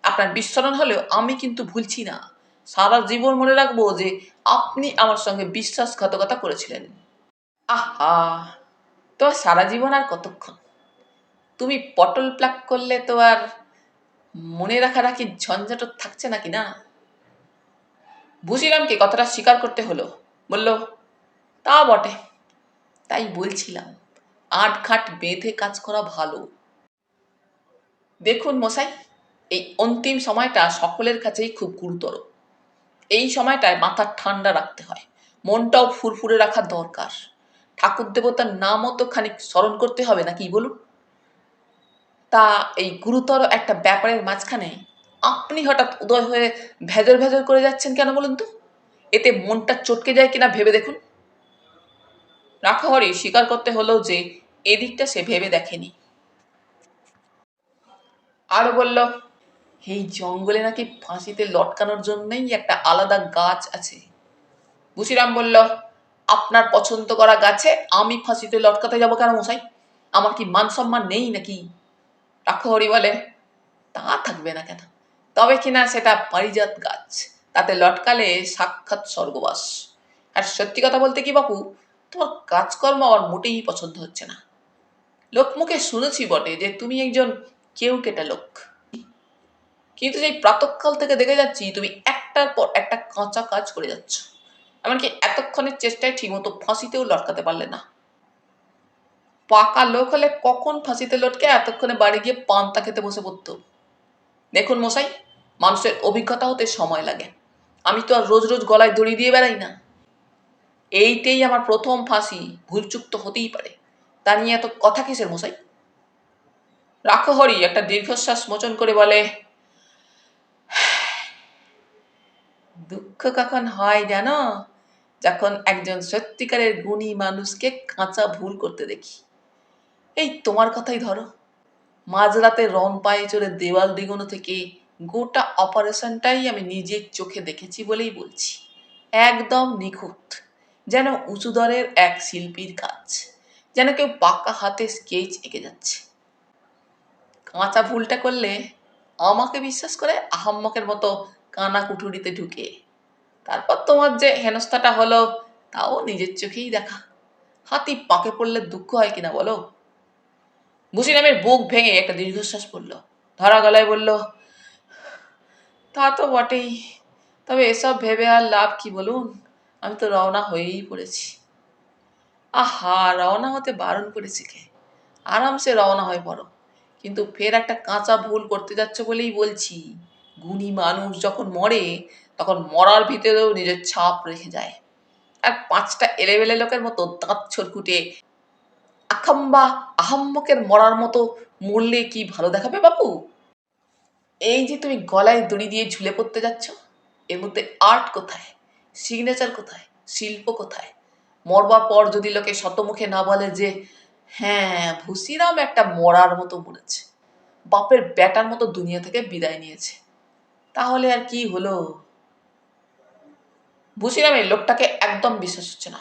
আপনার বিস্মরণ হলেও আমি কিন্তু ভুলছি না, সারা জীবন মনে রাখবো যে আপনি আমার সঙ্গে বিশ্বাসঘাতকতা করেছিলেন। আহা, তোমার সারা জীবন আর কতক্ষণ? তুমি পটল প্লাক করলে তো আর মনে রাখি ঝঞ্ঝাট থাকছে নাকি না? ভুসিরামকে কথাটা স্বীকার করতে হলো। বলল, তা বটে, তাই বলছিলাম আটঘাট বেঁধে কাজ করা ভালো। দেখুন মশাই, এই অন্তিম সময়টা সকলের কাছেই খুব গুরুতর। এই সময়টায় মাথা ঠান্ডা রাখতে হয়, মনটাও ফুরফুরে রাখা দরকার। ঠাকুর দেবতার নামও তো খানিক স্মরণ করতে হবে নাকি বলুন? তা এই গুরুতর একটা ব্যাপারের মাঝখানে আপনি হঠাৎ উদয় হয়ে ভেজর ভেজর করে যাচ্ছেন কেন বলুন তো? এতে মনটা চটকে যায় কিনা ভেবে দেখুন। রাখাহরি স্বীকার করতে হলো যে এদিকটা সে ভেবে দেখেনি। আরো বলল, এই জঙ্গলে নাকি ফাঁসিতে লটকানোর জন্যই একটা আলাদা গাছ আছে। ভুসিরাম বলল, আপনার পছন্দ করা গাছে আমি ফাঁসিতে লটকাতে যাব কেন মশাই? আমার কি মান সম্মান নেই নাকি? রাখাহরি বলে, তা থাকবে না কেন, তবে কিনা সেটা পারিজাত গাছ, তাতে লটকালে সাক্ষাৎ স্বর্গবাস। আর সত্যি কথা বলতে কি বাপু, তোমার কাজকর্ম আমার মোটেই পছন্দ হচ্ছে না। লোকমুখে শুনেছি বটে যে তুমি একজন কেউ কেটা লোক, কিন্তু সেই প্রাতঃকাল থেকে দেখে যাচ্ছি তুমি একটার পর একটা কাঁচা কাজ করে যাচ্ছ। এমনকি এতক্ষণের চেষ্টায় ঠিকমতো ফাঁসিতেও লটকাতে পারলে না। পাকা লোক হলে কখন ফাঁসিতে লটকে এতক্ষণে বাড়ি গিয়ে পান্তা খেতে বসে পড়তো। দেখুন মশাই, মানুষের অভিজ্ঞতা হতে সময় লাগে। আমি তো আর রোজ রোজ গলায় দড়ি দিয়ে বেড়াই না। এইটাই আমার প্রথম ফাঁসি, ভুলচুক তো হতেই পারে, তা নিয়ে এত কথা কিসের মশাই? রাখহরি একটা দীর্ঘশ্বাস মোচন করে বলে, দুঃখ কখন হয় জানো? যখন একজন সত্যিকারের গুণী মানুষকে কাঁচা ভুল করতে দেখি। এই তোমার কথাই ধরো, মাঝরাতে রন পায়ে চড়ে দেওয়াল ডিঙানো থেকে গোটা অপারেশনটাই আমি নিজের চোখে দেখেছি বলেই বলছি। একদম নিখুঁত, যেন উঁচু দরের এক শিল্পীর কাজ, যেন কেউ পাকা হাতে স্কেচ এঁকে যাচ্ছে। কাঁচা ভুলটা করলে আমাকে বিশ্বাস করে আহাম্মকের মতো কানা কুঠুরিতে ঢুকে, তারপর তোমার যে হেনস্থাটা হলো তাও নিজের চোখেই দেখা। হাতি পাকে পড়লে দুঃখ হয় কিনা বলো? বুসিরামের বুক ভেঙে একটা দীর্ঘশ্বাস পড়ল, ধরা গলায় বলল, তা তো বটেই, তবে এসব ভেবে আর লাভ কি বলুন? আমি তো রওনা হয়েই পড়েছি। আহা, রওনা হতে বারণ করেছি কে? আরামসে রওনা হয়ে পড়ো, কিন্তু ফের একটা কাঁচা ভুল করতে যাচ্ছ বলেই বলছি। গুণী মানুষ যখন মরে তখন মরার ভিতরেও নিজের ছাপ রেখে যায়। আর পাঁচটা এলেবেলে লোকের মতো দাঁত ছটকুটে আখাম্বা আহাম্মকের মরার মতো মরলে কি ভালো দেখাবে বাপু? এই যে তুমি গলায় দড়ি দিয়ে ঝুলে পড়তে যাচ্ছ, এর মধ্যে আর্ট কোথায়, সিগনেচার কোথায়, শিল্প কোথায়? মরবার পর যদি লোকে শতমুখে না বলে যে হ্যাঁ ভুসিরাম একটা মরার মতো মরেছে, বাপের ব্যাটার মতো দুনিয়া থেকে বিদায় নিয়েছে, তাহলে আর কি হলো? ভুসিরামের লোকটাকে একদম বিশ্বাস হচ্ছে না,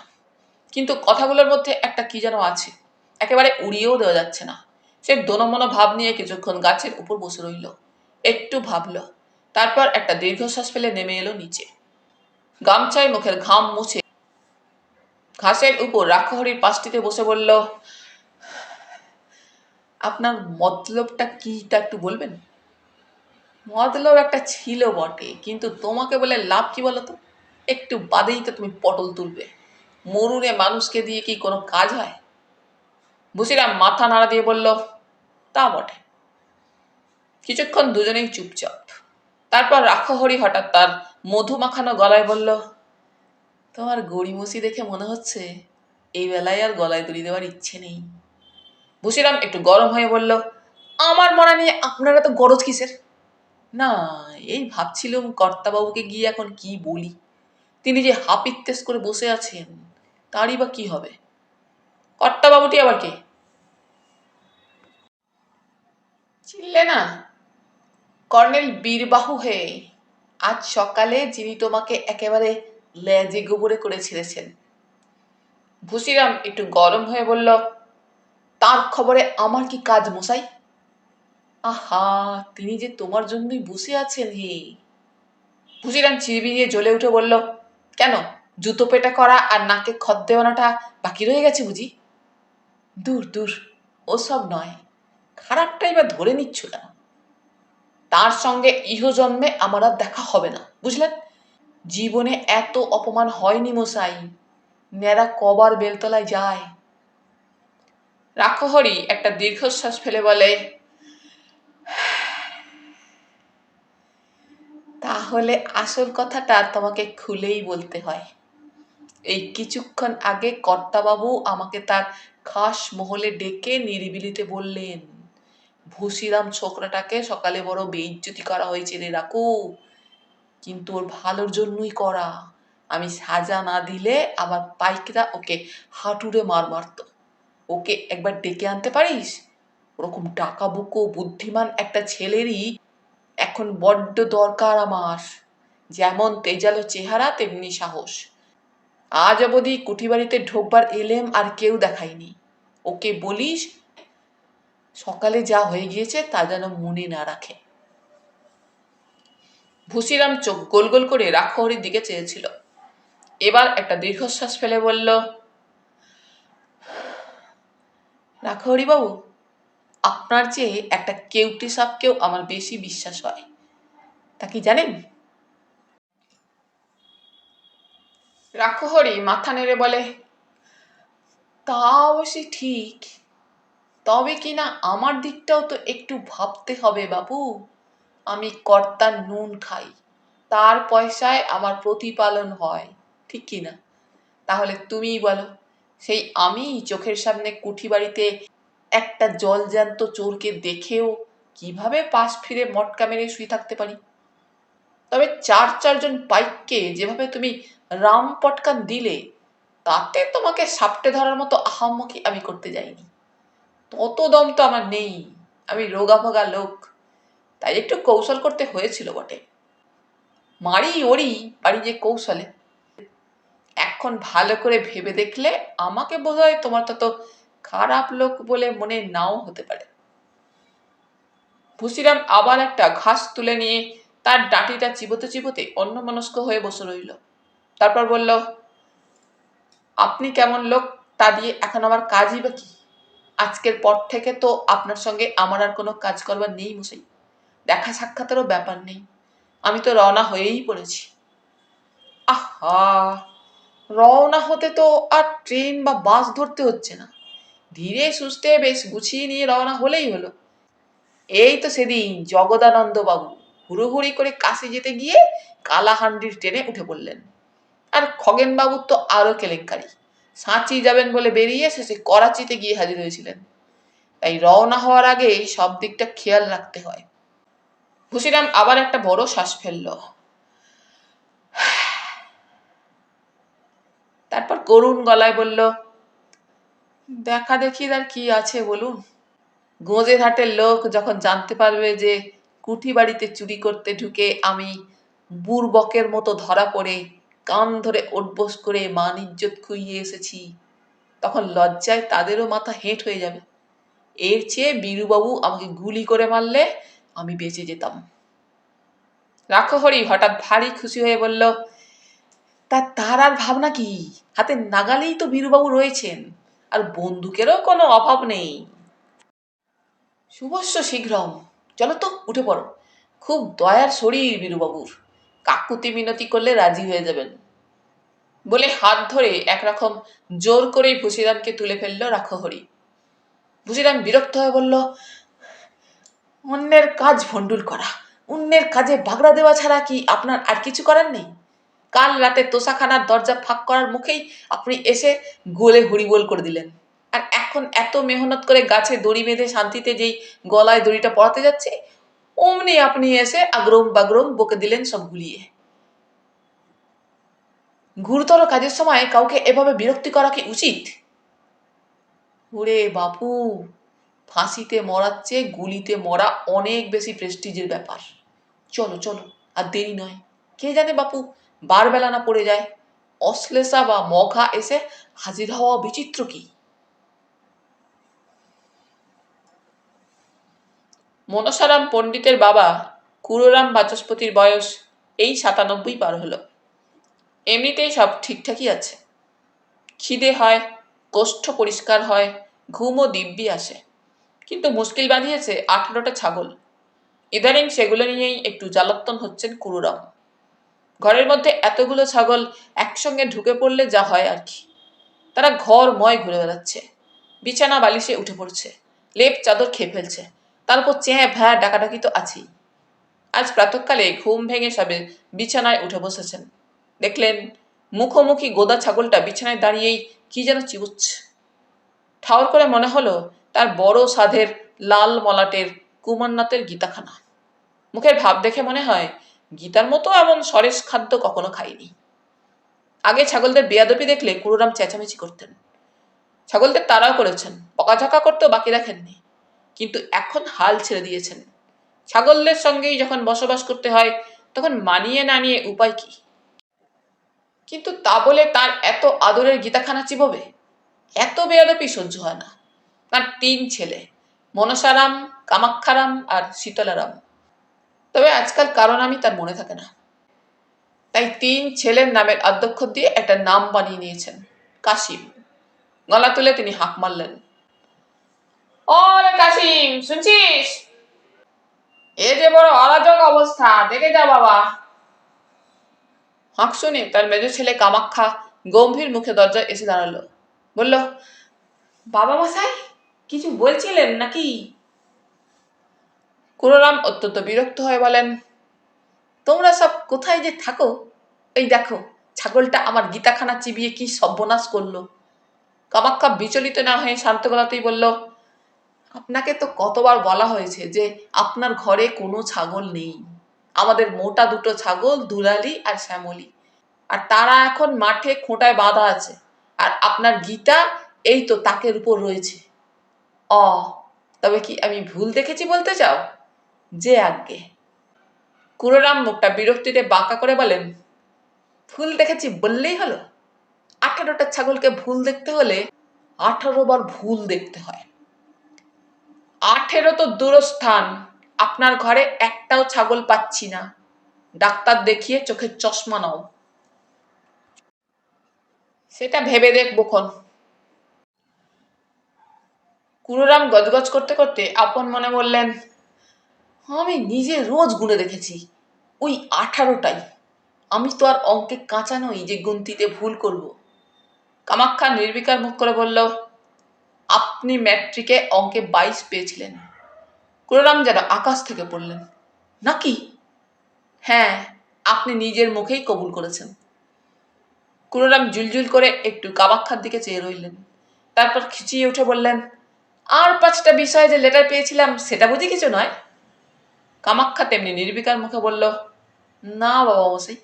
কিন্তু কথাগুলোর মধ্যে একটা কি যেন আছে, একেবারে উড়িয়েও দেওয়া যাচ্ছে না। সে দোনমনো ভাব নিয়ে কিছুক্ষণ গাছের উপর বসে রইল, একটু ভাবল, তারপর একটা দীর্ঘশ্বাস ফেলে নেমে এলো নিচে। গামছায় মুখের ঘাম মুছে ঘাসের উপর রাখাহরির পাশটিতে বসে বলল, আপনার মতলবটা কি তা একটু বলবেন? মতলব একটা ছিল বটে, কিন্তু তোমাকে বলে লাভ কি বলতো? একটু বাদেই তো তুমি পটল তুলবে। মরুরে মানুষকে দিয়ে কি কোনো কাজ হয়? বুসিরাম মাথা নাড়া দিয়ে বলল, তা বটে। কিছুক্ষণ দুজনেই চুপচাপ। তারপর রাখাহরি হঠাৎ তার মধু মাখানো গলায় বলল, তোমার গড়িমসি দেখে মনে হচ্ছে এই বেলায় আর গলায় দড়ি দেওয়ার ইচ্ছে নেই। বুসিরাম একটু গরম হয়ে বলল, আমার মরা নিয়ে আপনারা তো গরজ কিসের? না, এই ভাবছিলুম কর্তাবাবুকে গিয়ে এখন কি বলি। তিনি যে হাপিত্তেস করে বসে আছেন, তারই বা কি হবে? কর্তাবাবুটি আবার কে? চিনলে না? কর্নেল বীরবাহু হে, আজ সকালে যিনি তোমাকে একেবারে লেজে গোবরে করে ছেড়েছেন। ভুসিরাম একটু গরম হয়ে বলল, তার খবরে আমার কি কাজ মশাই? আহা, তিনি যে তোমার জন্যই বসে আছেন হে। ভুসিরাম চিবিয়ে জ্বলে উঠে বলল, কেন, জুতো পেটা করা আর নাকে খত দেওয়ানোটা বাকি রয়ে গেছে বুঝি? দূর দূর, ওসব নয়, খারাপটাই বা ধরে নিচ্ছ কেন? তার সঙ্গে ইহজন্মে আমার আর দেখা হবে না, বুঝলেন? জীবনে এত অপমান হয়নি মশাই, নেড়া কবার বেলতলায় যায়। রাক্ষহরি একটা দীর্ঘশ্বাস ফেলে বলে, তাহলে আসল কথাটা তোমাকে খুলেই বলতে হয়। এই কিছুক্ষণ আগে কর্তাবাবু আমাকে তার খাস মহলে ডেকে নিরিবিলিতে বললেন, ভুসিরাম ছোকরাটাকে সকালে বড় বেইজ্জতি করা হয়েছে রে রাকু, কিন্তু ওর ভালোর জন্যই করা। আমি সাজা না দিলে আমার পাইকরা ওকে হাঁটুরে মার মারত। ওকে একবার ডেকে আনতে পারিস? ওরকম ডাকাবুকো বুদ্ধিমান একটা ছেলেরই এখন বড্ড দরকার আমার। যেমন তেজালো চেহারা তেমনি সাহস। আজ অবধি কুঠিবাড়িতে ঢোকবার এলেম আর কেউ দেখায়নি। ওকে বলিস সকালে যা হয়ে গিয়েছে তা যেন মনে না রাখে। ভুসিরাম চোখ গোল গোল করে রাক্ষহরির দিকে চেয়েছিল। এবার একটা দীর্ঘশ্বাস ফেলে বলল, রাক্ষহরি বাবু, আপনার চেয়ে একটা কেউটি সাপকেও আমার বেশি বিশ্বাস হয়। তা কি জানেন? রাক্ষহরি মাথা নেড়ে বলে, তা অবশ্যই ঠিক, তবে কিনা আমার দিকটাও তো একটু ভাবতে হবে বাবু। আমি কর্তার নুন খাই, তার পয়সায় আমার প্রতিপালন হয়, ঠিক কিনা? তাহলে তুমিই বলো, সেই আমি চোখের সামনে কুঠি বাড়িতে একটা জলজ্যান্ত চোরকে দেখেও কিভাবে পাশ ফিরে মটকা মেরে শুয়ে থাকতে পারি? তবে চারজন পাইককে যেভাবে তুমি রাম পটকান দিলে, তাতে তোমাকে সাপটে ধরার মতো আহাম্মকি আমি করতে যাইনি। তত দম তো আমার নেই, আমি রোগা ভোগা লোক, তাই একটু কৌশল করতে হয়েছিল বটে। মারি ওরি বাড়ি যে কৌশলে। এখন ভালো করে ভেবে দেখলে আমাকে বোধহয় তোমার তত খারাপ লোক বলে মনে নাও হতে পারে। ভুসিরাম আবার একটা ঘাস তুলে নিয়ে তার ডাঁটিটা চিবোতে চিবোতে অন্যমনস্ক হয়ে বসে রইল। তারপর বলল, আপনি কেমন লোক তা দিয়ে এখন আমার কাজই বা কি? আজকের পর থেকে তো আপনার সঙ্গে আমার আর কোনো কাজ করবার নেই মশাই, দেখা সাক্ষাতেরও ব্যাপার নেই, আমি তো রওনা হয়েই পড়েছি। আহা, রওনা হতে তো আর ট্রেন বা বাস ধরতে হচ্ছে না, ধীরে সুস্থে বেশ গুছিয়ে নিয়ে রওনা হলেই হলো। এই তো সেদিন জগদানন্দ বাবু হুড়োহুড়ি করে কাশি যেতে গিয়ে কালাহান্ডির ট্রেনে উঠে পড়লেন। আর খগেন বাবুর তো আরো কেলেঙ্কারি, সাঁচি যাবেন বলে বেরিয়ে শেষে করাচিতে গিয়ে হাজির হয়েছিলেন। তাই রওনা হওয়ার আগে সব দিকটা খেয়াল রাখতে হয়। ভুসিরাম আবার একটা বড় শ্বাস ফেলল, তারপর করুণ গলায় বলল, দেখা দেখির আর কি আছে বলুন? গোঁজের হাটের লোক যখন জানতে পারবে যে কুঠি বাড়িতে চুরি করতে ঢুকে আমি বুড়বকের মতো ধরা পড়ে কান ধরে ওঠবোস করে মান ইজ্জত খুইয়ে এসেছি, তখন লজ্জায় তাদেরও মাথা হেঁট হয়ে যাবে। এর চেয়ে বীরুবাবু আমাকে গুলি করে মারলে আমি বেঁচে যেতাম। রাক্ষহরি হঠাৎ ভারী খুশি হয়ে বলল, তার আর ভাবনা কি? হাতে নাগালেই তো বীরুবাবু রয়েছেন, আর বন্দুকেরও কোনো অভাব নেই। শুভস্য শীঘ্রম, চলো তো উঠে পড়ো, খুব দয়ার শরীর বীরুবাবুর, কাকুতি মিনতি করলে রাজি হয়ে যাবেন। বলে হাত ধরে একরকম জোর করেই ভুসিরামকে তুলে ফেলল রাক্ষহরি। ভুসিরাম বিরক্ত হয়ে বলল, অন্যের কাজ ভণ্ডুল করা, অন্যের কাজে বাগড়া দেওয়া ছাড়া কি আপনার আর কিছু করার নেই? কাল রাতে তোষাখানার দরজা ফাঁক করার মুখেই আপনি এসে গোলে হরিবোল করে দিলেন, আর এখন এত মেহনত করে গাছে দড়ি বেঁধে শান্তিতে যেই গলায় দড়িটা পড়াতে যাচ্ছে, অমনি আপনি এসে আগ্রম বাগ্রম বকে দিলেন সব গুলিয়ে। গুরুতর কাজের সময় কাউকে এভাবে বিরক্তি করা কি উচিত? ওরে বাপু, ফাঁসিতে মরার চেয়ে গুলিতে মরা অনেক বেশি প্রেস্টিজের ব্যাপার। চলো চলো, আর দেরি নয়, কে জানে বাপু বারবেলা না পড়ে যায়, অশ্লেষা বা মঘা এসে হাজির হওয়া বিচিত্র কি। মনসারাম পণ্ডিতের বাবা কুরোরাম বাচস্পতির বয়স এই ৯৭ পার হলো। এমনিতেই সব ঠিকঠাকই আছে, খিদে হয়, কোষ্ঠ পরিষ্কার হয়, ঘুমও দিব্যি আসে, কিন্তু মুশকিল বাঁধিয়েছে ১৮টা ছাগল। ইদানিং সেগুলো নিয়েই একটু জ্বালাতন হচ্ছেন কুরুরাম। ঘরের মধ্যে এতগুলো ছাগল একসঙ্গে ঢুকে পড়লে যা হয় আর কি। তারা ঘরময় ঘুরে বেড়াচ্ছে, বিছানা বালিশে উঠে পড়ছে, লেপ চাদর খেয়ে ফেলছে, তারপর চেয়ে ভ্যা ডাকাডাকি তো আছেই। আজ প্রাতঃকালে ঘুম ভেঙে সবে বিছানায় উঠে বসেছেন, দেখলেন মুখোমুখি গোদা ছাগলটা বিছানায় দাঁড়িয়েই কি যেন চিবুচ্ছে। ঠাউর করে মনে হলো তার বড় সাধের লাল মলাটের কুমারনাথের গীতাখানা। মুখের ভাব দেখে মনে হয় গীতার মতো এমন সরেস খাদ্য কখনো খাইনি। আগে ছাগলদের বেয়াদপি দেখলে কুরুরাম চেঁচামেচি করতেন, ছাগলদের তাড়াও করেছেন, বকাঝকা করতেও বাকি রাখেননি, কিন্তু এখন হাল ছেড়ে দিয়েছেন। ছাগলদের সঙ্গেই যখন বসবাস করতে হয়, তখন মানিয়ে না নিয়ে উপায় কি? কিন্তু তা বলে তার এত আদরের গীতাখানা চিববে? এত বেয়াদপি সহ্য হয় না। তার ৩ ছেলে, মনসারাম, কামাক্ষারাম আর শীতলারাম। তবে আজকাল কারণ আমি তার মনে থাকে না, তাই 3 ছেলের নামের অধ্যক্ষর দিয়ে একটা নাম বানিয়ে নিয়েছেন, কাশিম। গলা তুলে তিনি হাঁক মারলেন, ওরে কাশিম, শুনছিস? এ যে বড় অরাজক অবস্থা, দেখে যা বাবা। হাঁক শুনে তার মেজ ছেলে কামাখ্যা গম্ভীর মুখে দরজায় এসে দাঁড়ালো। বলল, বাবা মশাই, কিছু বলছিলেন নাকি? কুরুরাম অত্যন্ত বিরক্ত হয়ে বলেন, তোমরা সব কোথায় যে থাকো? এই দেখো, ছাগলটা আমার গীতাখানা চিবিয়ে কি সর্বনাশ করলো। কামাখ্যা বিচলিত না হয়ে শান্ত গলাতেই বলল, আপনাকে তো কতবার বলা হয়েছে যে আপনার ঘরে কোনো ছাগল নেই। আমাদের মোটা 2টো ছাগল, দুলালি আর শ্যামলি, আর তারা এখন মাঠে খোঁটায় বাঁধা আছে। আর আপনার গীতা এই তো তাকের উপর রয়েছে। তবে কি আমি ভুল দেখেছি বলতে চাও? যে আজ্ঞে। কুরুরাম মুখটা বিরক্তিতে বাঁকা করে বলেন, ভুল দেখেছি বললেই হলো? 18টা ছাগলকে ভুল দেখতে হলে 18 বার ভুল দেখতে হয়। 18 তো দূরস্থান, আপনার ঘরে একটাও ছাগল পাচ্ছি না। ডাক্তার দেখিয়ে চোখের চশমা নাও। সেটা ভেবে দেখবো খন। কুরুরাম গজগজ করতে করতে আপন মনে বললেন, আমি নিজে রোজ গুনে দেখেছি, ওই 18টাই। আমি তো আর অঙ্কে কাঁচা নই যে গুনতিতে ভুল করব। কামাখ্যা নির্বিকার মুখ করে বলল, আপনি ম্যাট্রিকে অঙ্কে 22 পেয়েছিলেন। কুরুরাম যেন আকাশ থেকে পড়লেন। নাকি? হ্যাঁ, আপনি নিজের মুখেই কবুল করেছেন। কুরুরাম জুলজুল করে একটু কামাখ্যার দিকে চেয়ে রইলেন, তারপর খিচিয়ে উঠে বললেন, আর 5টা বিষয়ে যে লেটার পেয়েছিলাম সেটা বুঝি কিছু নয়? কামাখ্যা তেমনি নির্বিকার মুখে বলল, না বাবা মশাই,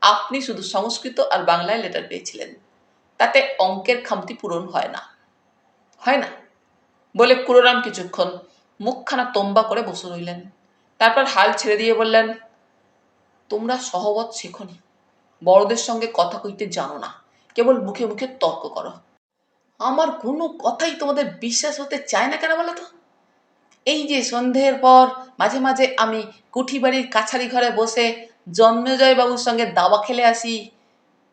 আপনি শুধু সংস্কৃত আর বাংলায় লেটার পেয়েছিলেন, তাতে অঙ্কের খামতি পূরণ হয় না। হয় না বলে কুরুরাম কিছুক্ষণ মুখখানা তম্বা করে বসে রইলেন, তারপর হাল ছেড়ে দিয়ে বললেন, তোমরা সহবত শেখনি, বড়দের সঙ্গে কথা কইতে জানো না, কেবল মুখে মুখে তর্ক করো। আমার কোনো কথাই তোমাদের বিশ্বাস হতে চায় না কেন বলো তো? এই যে সন্ধ্যের পর মাঝে মাঝে আমি কুঠিবাড়ির কাছারি ঘরে বসে জন্মেজয় বাবুর সঙ্গে দাবা খেলে আসি,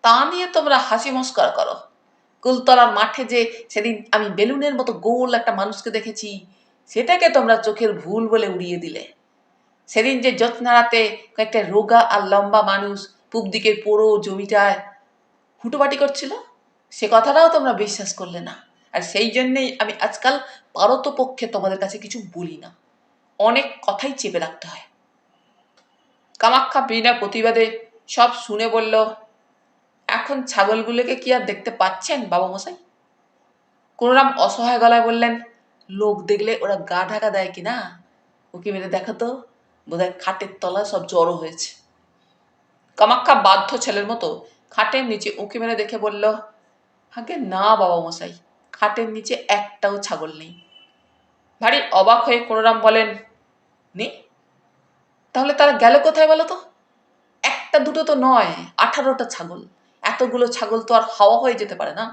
তা নিয়ে তোমরা হাসি মস্করা করো। কুলতলার মাঠে যে সেদিন আমি বেলুনের মতো গোল একটা মানুষকে দেখেছি, সেটাকে তোমরা চোখের ভুল বলে উড়িয়ে দিলে। সেদিন যে জ্যোৎস্নারাতে কয়েকটা রোগা আর লম্বা মানুষ পূব দিকের পুরো জমিটায় হুটোপাটি করছিল, সে কথাটাও তোমরা বিশ্বাস করলে না। আর সেই জন্যেই আমি আজকাল পারতপক্ষে তোমাদের কাছে কিছু বলি না, অনেক কথাই চেপে রাখতে হয়। কামাখ্যা বিনা প্রতিবাদে সব শুনে বলল, এখন ছাগলগুলোকে কি আর দেখতে পাচ্ছেন বাবা মশাই? কুরুরাম অসহায় গলায় বললেন, লোক দেখলে ওরা গা ঢাকা দেয় কিনা, ওকে মেরে দেখো তো, বোধহয় খাটের তলায় সব জড়ো হয়েছে। কামাখ্যা বাধ্য ছেলের মতো খাটের নিচে উঁকি মেরে দেখে বলল, আগে না বাবা মশাই, খাটের নিচে একটাও ছাগল নেই। ভারী অবাক হয়ে কুরুরাম বলেন, নেই? তাহলে তারা গেল কোথায় বলো তো? একটা দুটো তো নয়, 18টা ছাগল। এতগুলো ছাগল তো আর হাওয়া হয়ে যেতে পারে না।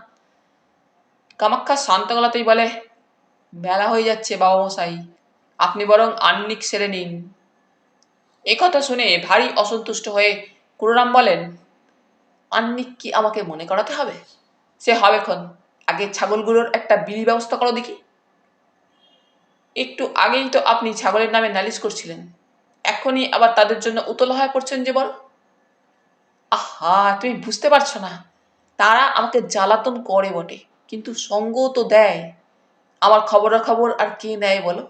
কামাখ্যা শান্ত গলাতেই বলে, বেলা হয়ে যাচ্ছে বাবা মশাই, আপনি বরং আহ্নিক সেরে নিন। এ কথা শুনে ভারী অসন্তুষ্ট হয়ে কুরুরাম বলেন, আহ্নিক কি আমাকে মনে করাতে হবে? সে হবে খন, আগে ছাগলগুলোর একটা বিলি ব্যবস্থা করো দেখি। একটু আগেই তো আপনি ছাগলের নামে নালিশ করছিলেন, এখনই আবার তাদের জন্য উতলা হয়ে পড়ছেন যে বল। আহা, তুমি বুঝতে পারছো না, তারা আমাকে জ্বালাতন করে বটে, কিন্তু সঙ্গও তো দেয়। আমার খবরাখবর আর কে নেয় বলো?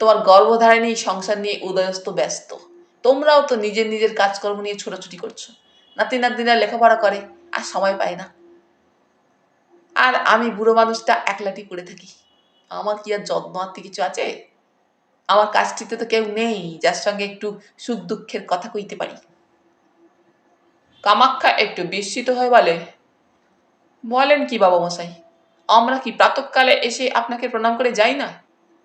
তোমার গর্ভধারিণী সংসার নিয়ে উদয়স্ত ব্যস্ত, তোমরাও তো নিজের নিজের কাজকর্ম নিয়ে ছোটাছুটি করছো। নাতি নাতনিরা লেখাপড়া করে, আর সময় পায় না। আর আমি বুড়ো মানুষটা একলাটি পড়ে থাকি, আমার কি আর যত্ন আত্মি কিছু আছে? আমার কাজটিতে তো কেউ নেই যার সঙ্গে একটু সুখ দুঃখের কথা কইতে পারি। কামাখ্যা একটু বিস্মিত হয়ে বলে, বলেন কি বাবা মশাই, আমরা কি প্রাতঃকালে এসে আপনাকে প্রণাম করে যাই না?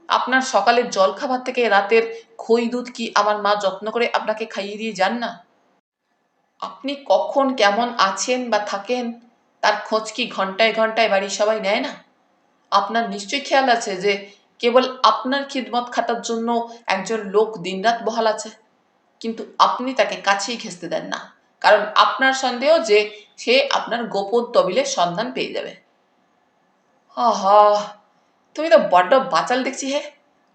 আপনার সকালের জলখাবার থেকে রাতের খই দুধ কি আমার মা যত্ন করে আপনাকে খাইয়ে দিয়ে যান না? আপনি কখন কেমন আছেন বা থাকেন তার খোঁজ কি ঘন্টায় ঘন্টায় বাড়ির সবাই নেয় না? আপনার নিশ্চয়ই খেয়াল আছে যে কেবল আপনার খিদমত খাটার জন্য একজন লোক দিনরাত বহাল আছে। কিন্তু আপনি তাকে কাছেই ঘেঁষতে দেন না, কারণ আপনার সন্দেহ যে সে আপনার গোপন তবিলের সন্ধান পেয়ে যাবে। আহা, তুমি তো বড্ড বাচাল দেখছি হে।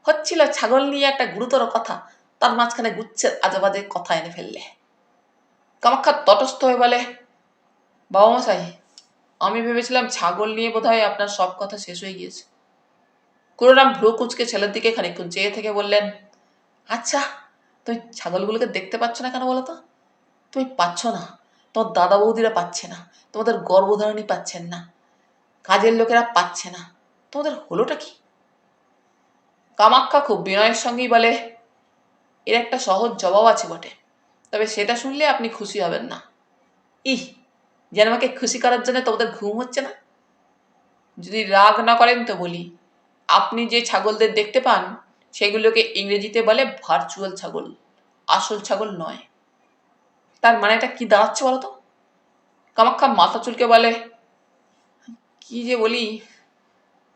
হচ্ছিল ছাগল নিয়ে একটা গুরুতর কথা, তার মাঝখানে গুচ্ছের আজেবাজে কথা এনে ফেললে। কামাখ্যা তটস্থ হয়ে বলে, বাবা মশাই, আমি ভেবেছিলাম ছাগল নিয়ে বোধহয় আপনার সব কথা শেষ হয়ে গিয়েছে। কুড়োরাম ভ্রু কুচকে ছেলের দিকে খানিকক্ষণ চেয়ে থেকে বললেন, আচ্ছা, তুমি ছাগলগুলোকে দেখতে পাচ্ছ না কেন বলো তো? তুমি পাচ্ছ না, তোমার দাদা বৌদিরা পাচ্ছে না, তোমাদের গর্ভধারণী পাচ্ছেন না, কাজের লোকেরা পাচ্ছে না, তোমাদের হলোটা কি? কামাখ্যা খুব বিনয়ের সঙ্গেই বলে, এর একটা সহজ জবাব আছে বটে, তবে সেটা শুনলে আপনি খুশি হবেন না। ইহ, যেন আমাকে খুশি করার জন্য তোমাদের ঘুম হচ্ছে না। যদি রাগ না করেন তো বলি, আপনি যে ছাগলদের দেখতে পান সেগুলোকে ইংরেজিতে বলে ভার্চুয়াল ছাগল, আসল ছাগল নয়। তার মানে এটা কি দাঁড়াচ্ছে বলো তো? কামাখ্যা মাথা চুলকে বলে, কি যে বলি,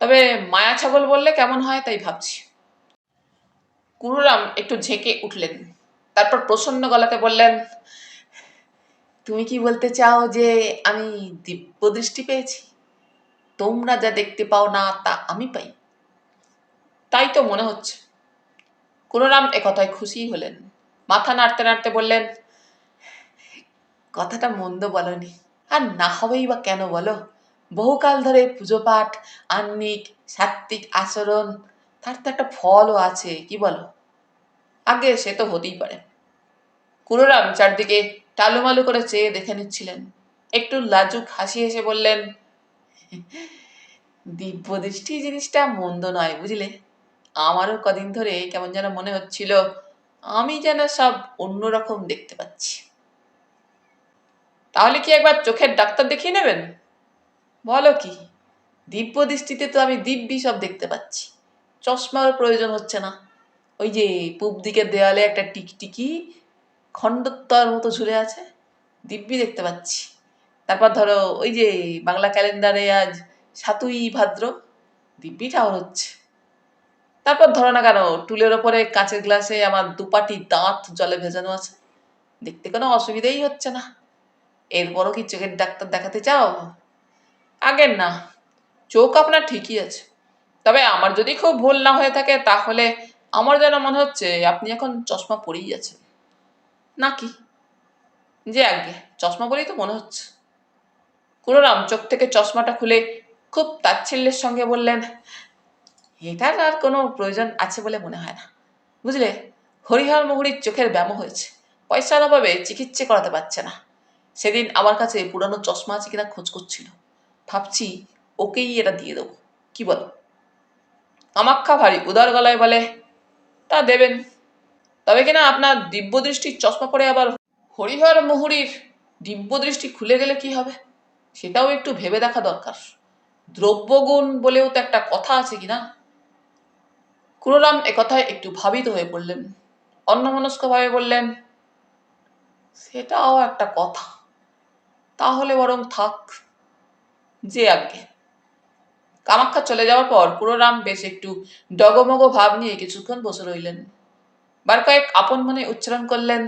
তবে মায়া ছাগল বললে কেমন হয় তাই ভাবছি। কুড়ুরাম একটু ঝেঁকে উঠলেন, তারপর প্রসন্ন গলাতে বললেন, তুমি কি বলতে চাও যে আমি দিব্য দৃষ্টি পেয়েছি? তোমরা যা দেখতে পাও না তা আমি পাই? তাই তো মনে হচ্ছে। কুড়ুরাম একথায় খুশি হলেন, মাথা নাড়তে নাড়তে বললেন, কথাটা মন্দ বলনি। আর না হবেই বা কেন বলো? বহুকাল ধরে পুজো পাঠ, আহ্নিক, সাত্ত্বিক আচরণ, তার তো একটা ফলও আছে, কি বলো? আগে সে তো হতেই পারে। কুড়োরাম চারদিকে টালুমালু করে চেয়ে দেখে নিচ্ছিলেন। একটু লাজুক হাসি হেসে বললেন, দিব্য দৃষ্টি জিনিসটা মন্দ নয় বুঝলে। আমারও কদিন ধরে কেমন যেন মনে হচ্ছিল আমি যেন সব অন্যরকম দেখতে পাচ্ছি। তাহলে কি একবার চোখের ডাক্তার দেখিয়ে নেবেন? বলো কি, দিব্য দৃষ্টিতে তো আমি দিব্যি সব দেখতে পাচ্ছি, চশমার প্রয়োজন হচ্ছে না। ওই যে পূব দিকের দেওয়ালে একটা টিকটিকি খণ্ডত্বর মতো ঝুলে আছে, দিব্যি দেখতে পাচ্ছি। তারপর ধরো ওই যে বাংলা ক্যালেন্ডারে আজ 7ই ভাদ্র, দিব্যি ঠাউর হচ্ছে। তারপর ধরো না কেন টুলের ওপরে কাঁচের গ্লাসে আমার দুপাটি দাঁত জলে ভেজানো আছে, দেখতে কোনো অসুবিধাই হচ্ছে না। এরপরও কি চোখের ডাক্তার দেখাতে চাও? আগের না, চোখ আপনার ঠিকই আছে, তবে আমার যদি খুব ভুল না হয়ে থাকে তাহলে আমার যেন মনে হচ্ছে আপনি এখন চশমা পরেই আছেন। নাকি? যে আগে চশমা পরেই তো মনে হচ্ছে। কুড়োরাম চোখ থেকে চশমাটা খুলে খুব তাচ্ছিল্যের সঙ্গে বললেন, এটার আর কোনো প্রয়োজন আছে বলে মনে হয় না বুঝলে। হরিহর মুহুরীর চোখের ব্যামো হয়েছে, পয়সার অভাবে চিকিৎসা করাতে পারছে না। সেদিন আমার কাছে পুরানো চশমা আছে কিনা খোঁজ করছিল, ভাবছি ওকেই এটা দিয়ে দেবো, কি বলো? কামাখ্যা ভারী উদার গলায় বলে, তা দেবেন, তবে কিনা আপনার দিব্যদৃষ্টির চশমা পরে আবার হরিহর মুহুরীর দিব্যদৃষ্টি খুলে গেলে কি হবে, সেটাও একটু ভেবে দেখা দরকার। দ্রব্যগুণ বলেও তো একটা কথা আছে কিনা। কুড়োরাম একথায় একটু ভাবিত হয়ে পড়লেন, অন্যমনস্কভাবে বললেন, সেটাও একটা কথা, তাহলে বরং থাক, যে আজ্ঞে। কামাখ্যা চলে যাওয়ার পর কুড়োরাম বেশ একটু ডগমগ ভাব নিয়ে কিছুক্ষণ বসে রইলেন। বার কয়েক আপন মনে উচ্চারণ করলেন,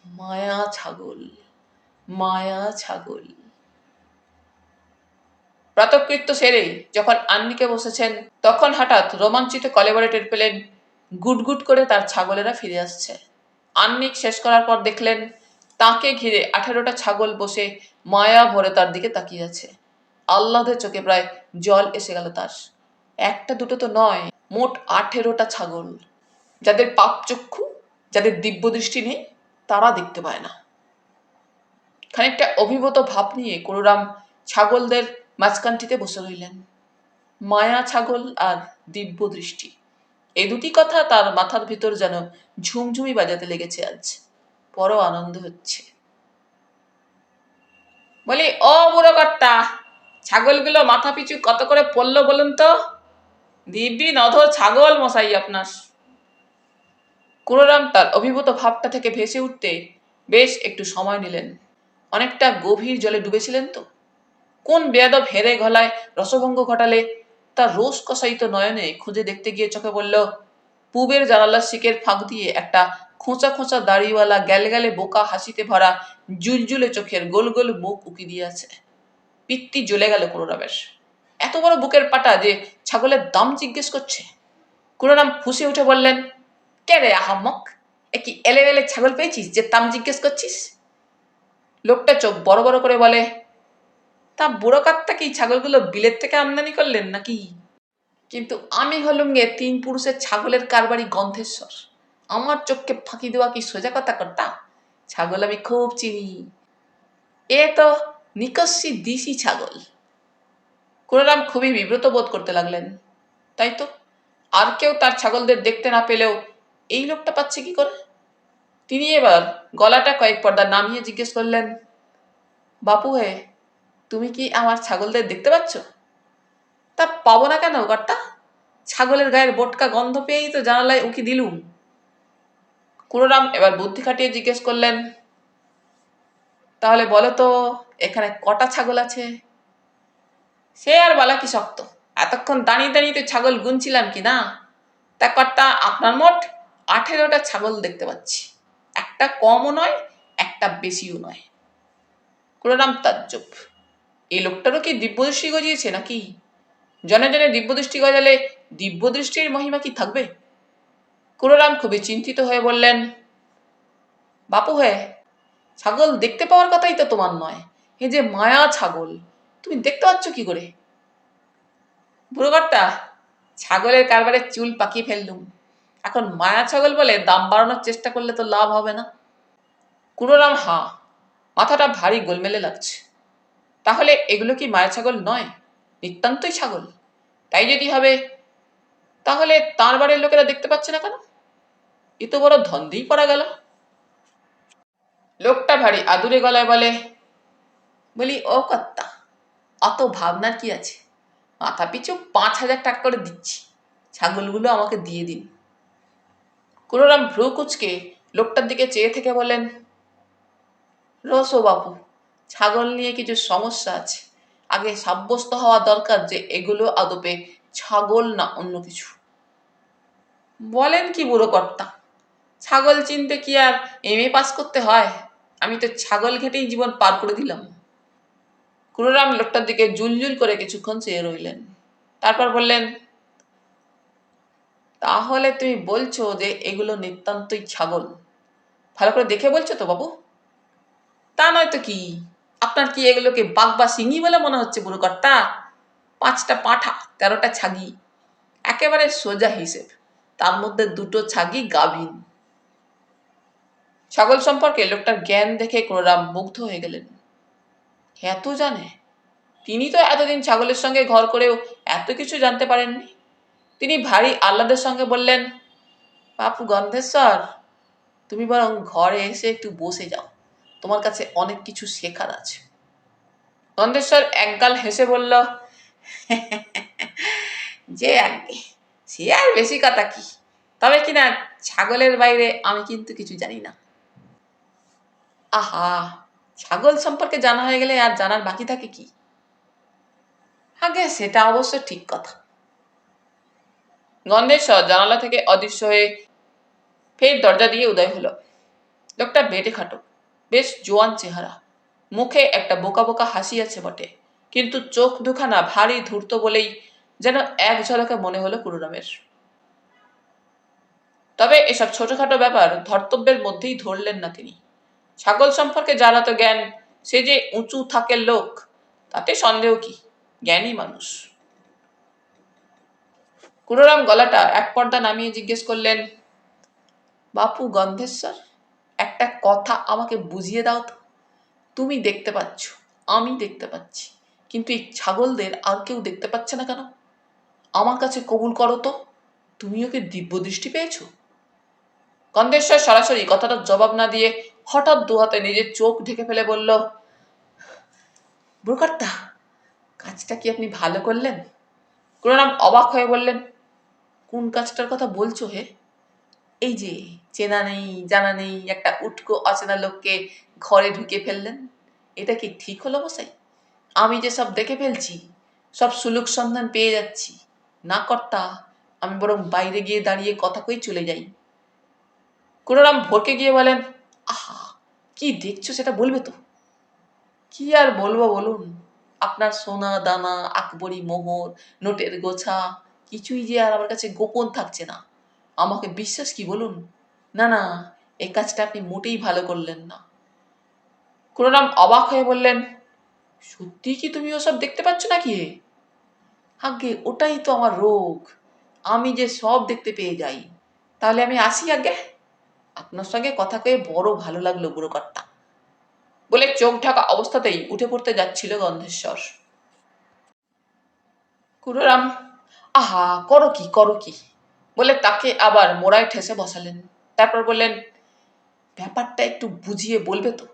মায়া ছাগল, মায়া ছাগল। প্রাতকৃত্য সেরেই যখন আন্নিকে বসেছেন, তখন হঠাৎ রোমাঞ্চিত কলেবরে টের পেলেন গুটগুট করে তার ছাগলেরা ফিরে আসছে। আন্নিক শেষ করার পর দেখলেন তাকে ঘিরে 18টা ছাগল বসে মায়া ভরে তার দিকে তাকিয়ে আছে। আহ্লাদে চোখে প্রায় জল এসে গেল তার। একটা দুটো তো নয়, মোট 18টা ছাগল, যাদের পাপ চক্ষু, যাদের দিব্য দৃষ্টি নেই, তারা দেখতে পায় না। খানিকটা অভিভূত ভাব নিয়ে কুড়োরাম ছাগলদের মাঝখানটিতে বসে রইলেন। মায়া ছাগল আর দিব্য দৃষ্টি, এই দুটি কথা তার মাথার ভিতর যেন ঝুমঝুমি বাজাতে লেগেছে আজ। বড় আনন্দ হচ্ছে। বলি, ও বুড়ো কর্তা, ছাগলগুলো মাথা পিছু কত করে পড়লো বলুন তো? দিব্যি নধর ছাগল মশাই আপনার। কুড়োরাম তার অভিভূত ভাবটা থেকে ভেসে উঠতে বেশ একটু সময় নিলেন। অনেকটা গভীর জলে ডুবেছিলেন তো। কোন বেয়াদব হেরে গলায় রসভঙ্গ ঘটালে তার রোষ কষায়িত নয়নে খুঁজে দেখতে গিয়ে চোখে বলল, পূবের জানালার শিকের ফাঁক দিয়ে একটা খোঁচা খোঁচা দাড়িওয়ালা গ্যালগ্যালে বোকা হাসিতে ভরা জুলজুলে চোখের গোল গোল মুখ উকি দিয়ে আছে। পিত্তি জ্বলে গেল কুড়োরামের। এত বড় বুকের পাটা যে ছাগলের দাম জিজ্ঞেস করছে। কুড়োরাম ফুঁসে উঠে বললেন, কে রে আহাম্মক, এ কি এলে এলে ছাগল পেয়েছিস যে দাম জিজ্ঞেস করছিস? লোকটা চোখ বড় বড় করে বলে, তা বুড়ো কাকটা কি ছাগলগুলো বিলেত থেকে আমদানি করলেন নাকি? কিন্তু আমি হলুম গে 3 পুরুষের ছাগলের কারবারি গন্ধেশ্বর। আমার চোখকে ফাঁকি দেওয়া কি সোজা কথা কর্তা? ছাগল আমি খুব চিনি। এ তো নিকস্যি দিশি ছাগল। কুড়ারাম খুবই বিব্রত বোধ করতে লাগলেন। তাই তো, আর কেউ তার ছাগলদের দেখতে না পেলেও এই লোকটা পাচ্ছে কি করে? তিনি এবার গলাটা কয়েক পর্দা নামিয়ে জিজ্ঞেস করলেন, বাপু হে, তুমি কি আমার ছাগলদের দেখতে পাচ্ছ? তা পাবো না কেন কর্তা? ছাগলের গায়ের বোটকা গন্ধ পেয়েই তো জানালায় উকি দিলুম। কুড়োরাম এবার বুদ্ধি খাটিয়ে জিজ্ঞেস করলেন, তাহলে বলো তো এখানে কটা ছাগল আছে? সে আর বলা কি শক্ত, এতক্ষণ দাঁড়িয়ে দাঁড়িয়ে তো ছাগল গুনছিলাম কি না। তা কর্তা, আপনার মোট 18টা ছাগল দেখতে পাচ্ছি। একটা কমও নয়, একটা বেশিও নয়। কুড়োরাম তাজ্জব। এই লোকটারও কি দিব্যদৃষ্টি গজিয়েছে নাকি? জনে জনে দিব্যদৃষ্টি গজালে দিব্যদৃষ্টির মহিমা কি থাকবে? কুড়োরাম খুবই চিন্তিত হয়ে বললেন, বাপু হে, ছাগল দেখতে পাওয়ার কথাই তো তোমার নয়, এ যে মায়া ছাগল, তুমি দেখতে পাচ্ছ কি করে? বুড়োকর্তা, ছাগলের কারবারে চুল পাকিয়ে ফেললুম। এখন মায়া ছাগল বলে দাম বাড়ানোর চেষ্টা করলে তো লাভ হবে না। কুড়োরাম মাথাটা ভারী গোলমেলে লাগছে। তাহলে এগুলো কি মায়া ছাগল নয়, নিতান্তই ছাগল? তাই যদি হবে, তাহলে তার বাড়ির লোকেরা দেখতে পাচ্ছে না কেন? এ তো বড় ধন্দেই পড়া গেল। লোকটা ভারী আদুরে গলায় বলি, ও কর্তা, অত ভাবনার কি আছে? মাথা পিছু 5,000 টাকা করে দিচ্ছি, ছাগলগুলো আমাকে দিয়ে দিন। কুড়োরাম ভ্রু কুচকে লোকটার দিকে চেয়ে থেকে বলেন, রসো বাপু, ছাগল নিয়ে কিছু সমস্যা আছে। আগে সাব্যস্ত হওয়া দরকার যে এগুলো আদপে ছাগল না অন্য কিছু। বলেন কি বুড়ো কর্তা, ছাগল চিনতে কি আর MA পাস করতে হয়? আমি তো ছাগল ঘেটেই জীবন পার করে দিলাম। কুড়োরাম লোকটার দিকে জুলজুল করে কিছুক্ষণ চেয়ে রইলেন। তারপর বললেন, তাহলে তুমি বলছো যে এগুলো নিতান্তই ছাগল? ভালো করে দেখে বলছো তো বাবু? তা নয় তো কি, আপনার কি এগুলোকে বাঘ বা সিংহী বলে মনে হচ্ছে বুড়ো কর্তা? 5টা পাঁঠা, 13টা ছাগি, একেবারে সোজা হিসেব। তার মধ্যে 2টো ছাগি গাভীন। ছাগল সম্পর্কে লোকটার জ্ঞান দেখে কুড়োরাম মুগ্ধ হয়ে গেলেন। এত জানে! তিনি তো এতদিন ছাগলের সঙ্গে ঘর করেও এত কিছু জানতে পারেননি। তিনি ভারী আহ্লাদের সঙ্গে বললেন, বাপু গন্ধেশ্বর, তুমি বরং ঘরে এসে একটু বসে যাও, তোমার কাছে অনেক কিছু শেখার আছে। গন্ধেশ্বর একগাল হেসে বলল, যে আগে, সে আর বেশি কথা কি, তবে কিনা ছাগলের বাইরে আমি কিন্তু কিছু জানি না। আহা, ছাগল সম্পর্কে জানা হয়ে গেলে আর জানার বাকি থাকে কি? আগে সেটা অবশ্য ঠিক কথা। গন্ধেশ্বর জানালা থেকে অদৃশ্য হয়ে ফের দরজা দিয়ে উদয় হলো। লোকটা বেটে খাটো, বেশ জোয়ান চেহারা, মুখে একটা বোকা বোকা হাসি আছে বটে, কিন্তু চোখ দুখানা ভারী ধূর্ত বলেই যেন এক ঝলকে মনে হলো কুড়োরামের। তবে এসব ছোটখাটো ব্যাপার ধর্তব্যের মধ্যেই ধরলেন না তিনি। ছাগল সম্পর্কে যারা তো জ্ঞান, সে যে উঁচু থাকের লোক, তাতে সন্দেহ কি, জ্ঞানী মানুষ। কুড়োরাম গলাটা এক পর্দা নামিয়ে জিজ্ঞেস করলেন, বাপু গন্ধেশ্বর, একটা কথা আমাকে বুঝিয়ে দাও তো। তুমি দেখতে পাচ্ছ, আমি দেখতে পাচ্ছি, কিন্তু এই ছাগলদের আর কেউ দেখতে পাচ্ছে না কেন? আমার কাছে কবুল করো তো, তুমি ওকে দিব্য দৃষ্টি পেয়েছো? গন্ধেশ্বর সরাসরি কথাটার জবাব না দিয়ে হঠাৎ দুহাতে নিজের চোখ ঢেকে ফেলে বলল, বুড়োকর্তা, কাজটা কি আপনি ভালো করলেন? কুড়োরাম অবাক হয়ে বললেন, কোন কাজটার কথা বলছো হে? এই যে চেনা নেই জানা নেই একটা উটকো অচেনা লোককে ঘরে ঢুকে ফেললেন, এটা কি ঠিক হলো মশাই? আমি যে সব দেখে ফেলছি, সব সুলুক সন্ধান পেয়ে যাচ্ছি না কর্তা, আমি বরং বাইরে গিয়ে দাঁড়িয়ে কথা কই চলে যাই। কুড়োরাম ভরকে গিয়ে বলেন, আহা, কি দেখছো সেটা বলবে তো? কি আর বলবো বলুন, আপনার সোনা দানা, আকবরী মোহর, নোটের গোছা, কিছুই যে আর আমার কাছে গোপন থাকছে না। আমাকে বিশ্বাস কি বলুন? না না, এই কাজটা আপনি মোটেই ভালো করলেন না। কুড়োরাম অবাক হয়ে বললেন, সত্যি কি তুমি ওসব দেখতে পাচ্ছ নাকি? আগে ওটাই তো আমার রোগ, আমি যে সব দেখতে পেয়ে যাই। তাহলে আমি আসি আগে। আপনার সঙ্গে কথা কয়ে বড় ভালো লাগলো বুড়োকর্তা, বলে চোখ ঢাকা অবস্থাতেই উঠে পড়তে যাচ্ছিল গন্ধেশ্বর। কুড়োরাম, আহা, করো কি করো কি, বলে তাকে আবার মোড়ায় ঠেসে বসালেন। তারপর বললেন, ব্যাপারটা একটু বুঝিয়ে বলবে তো?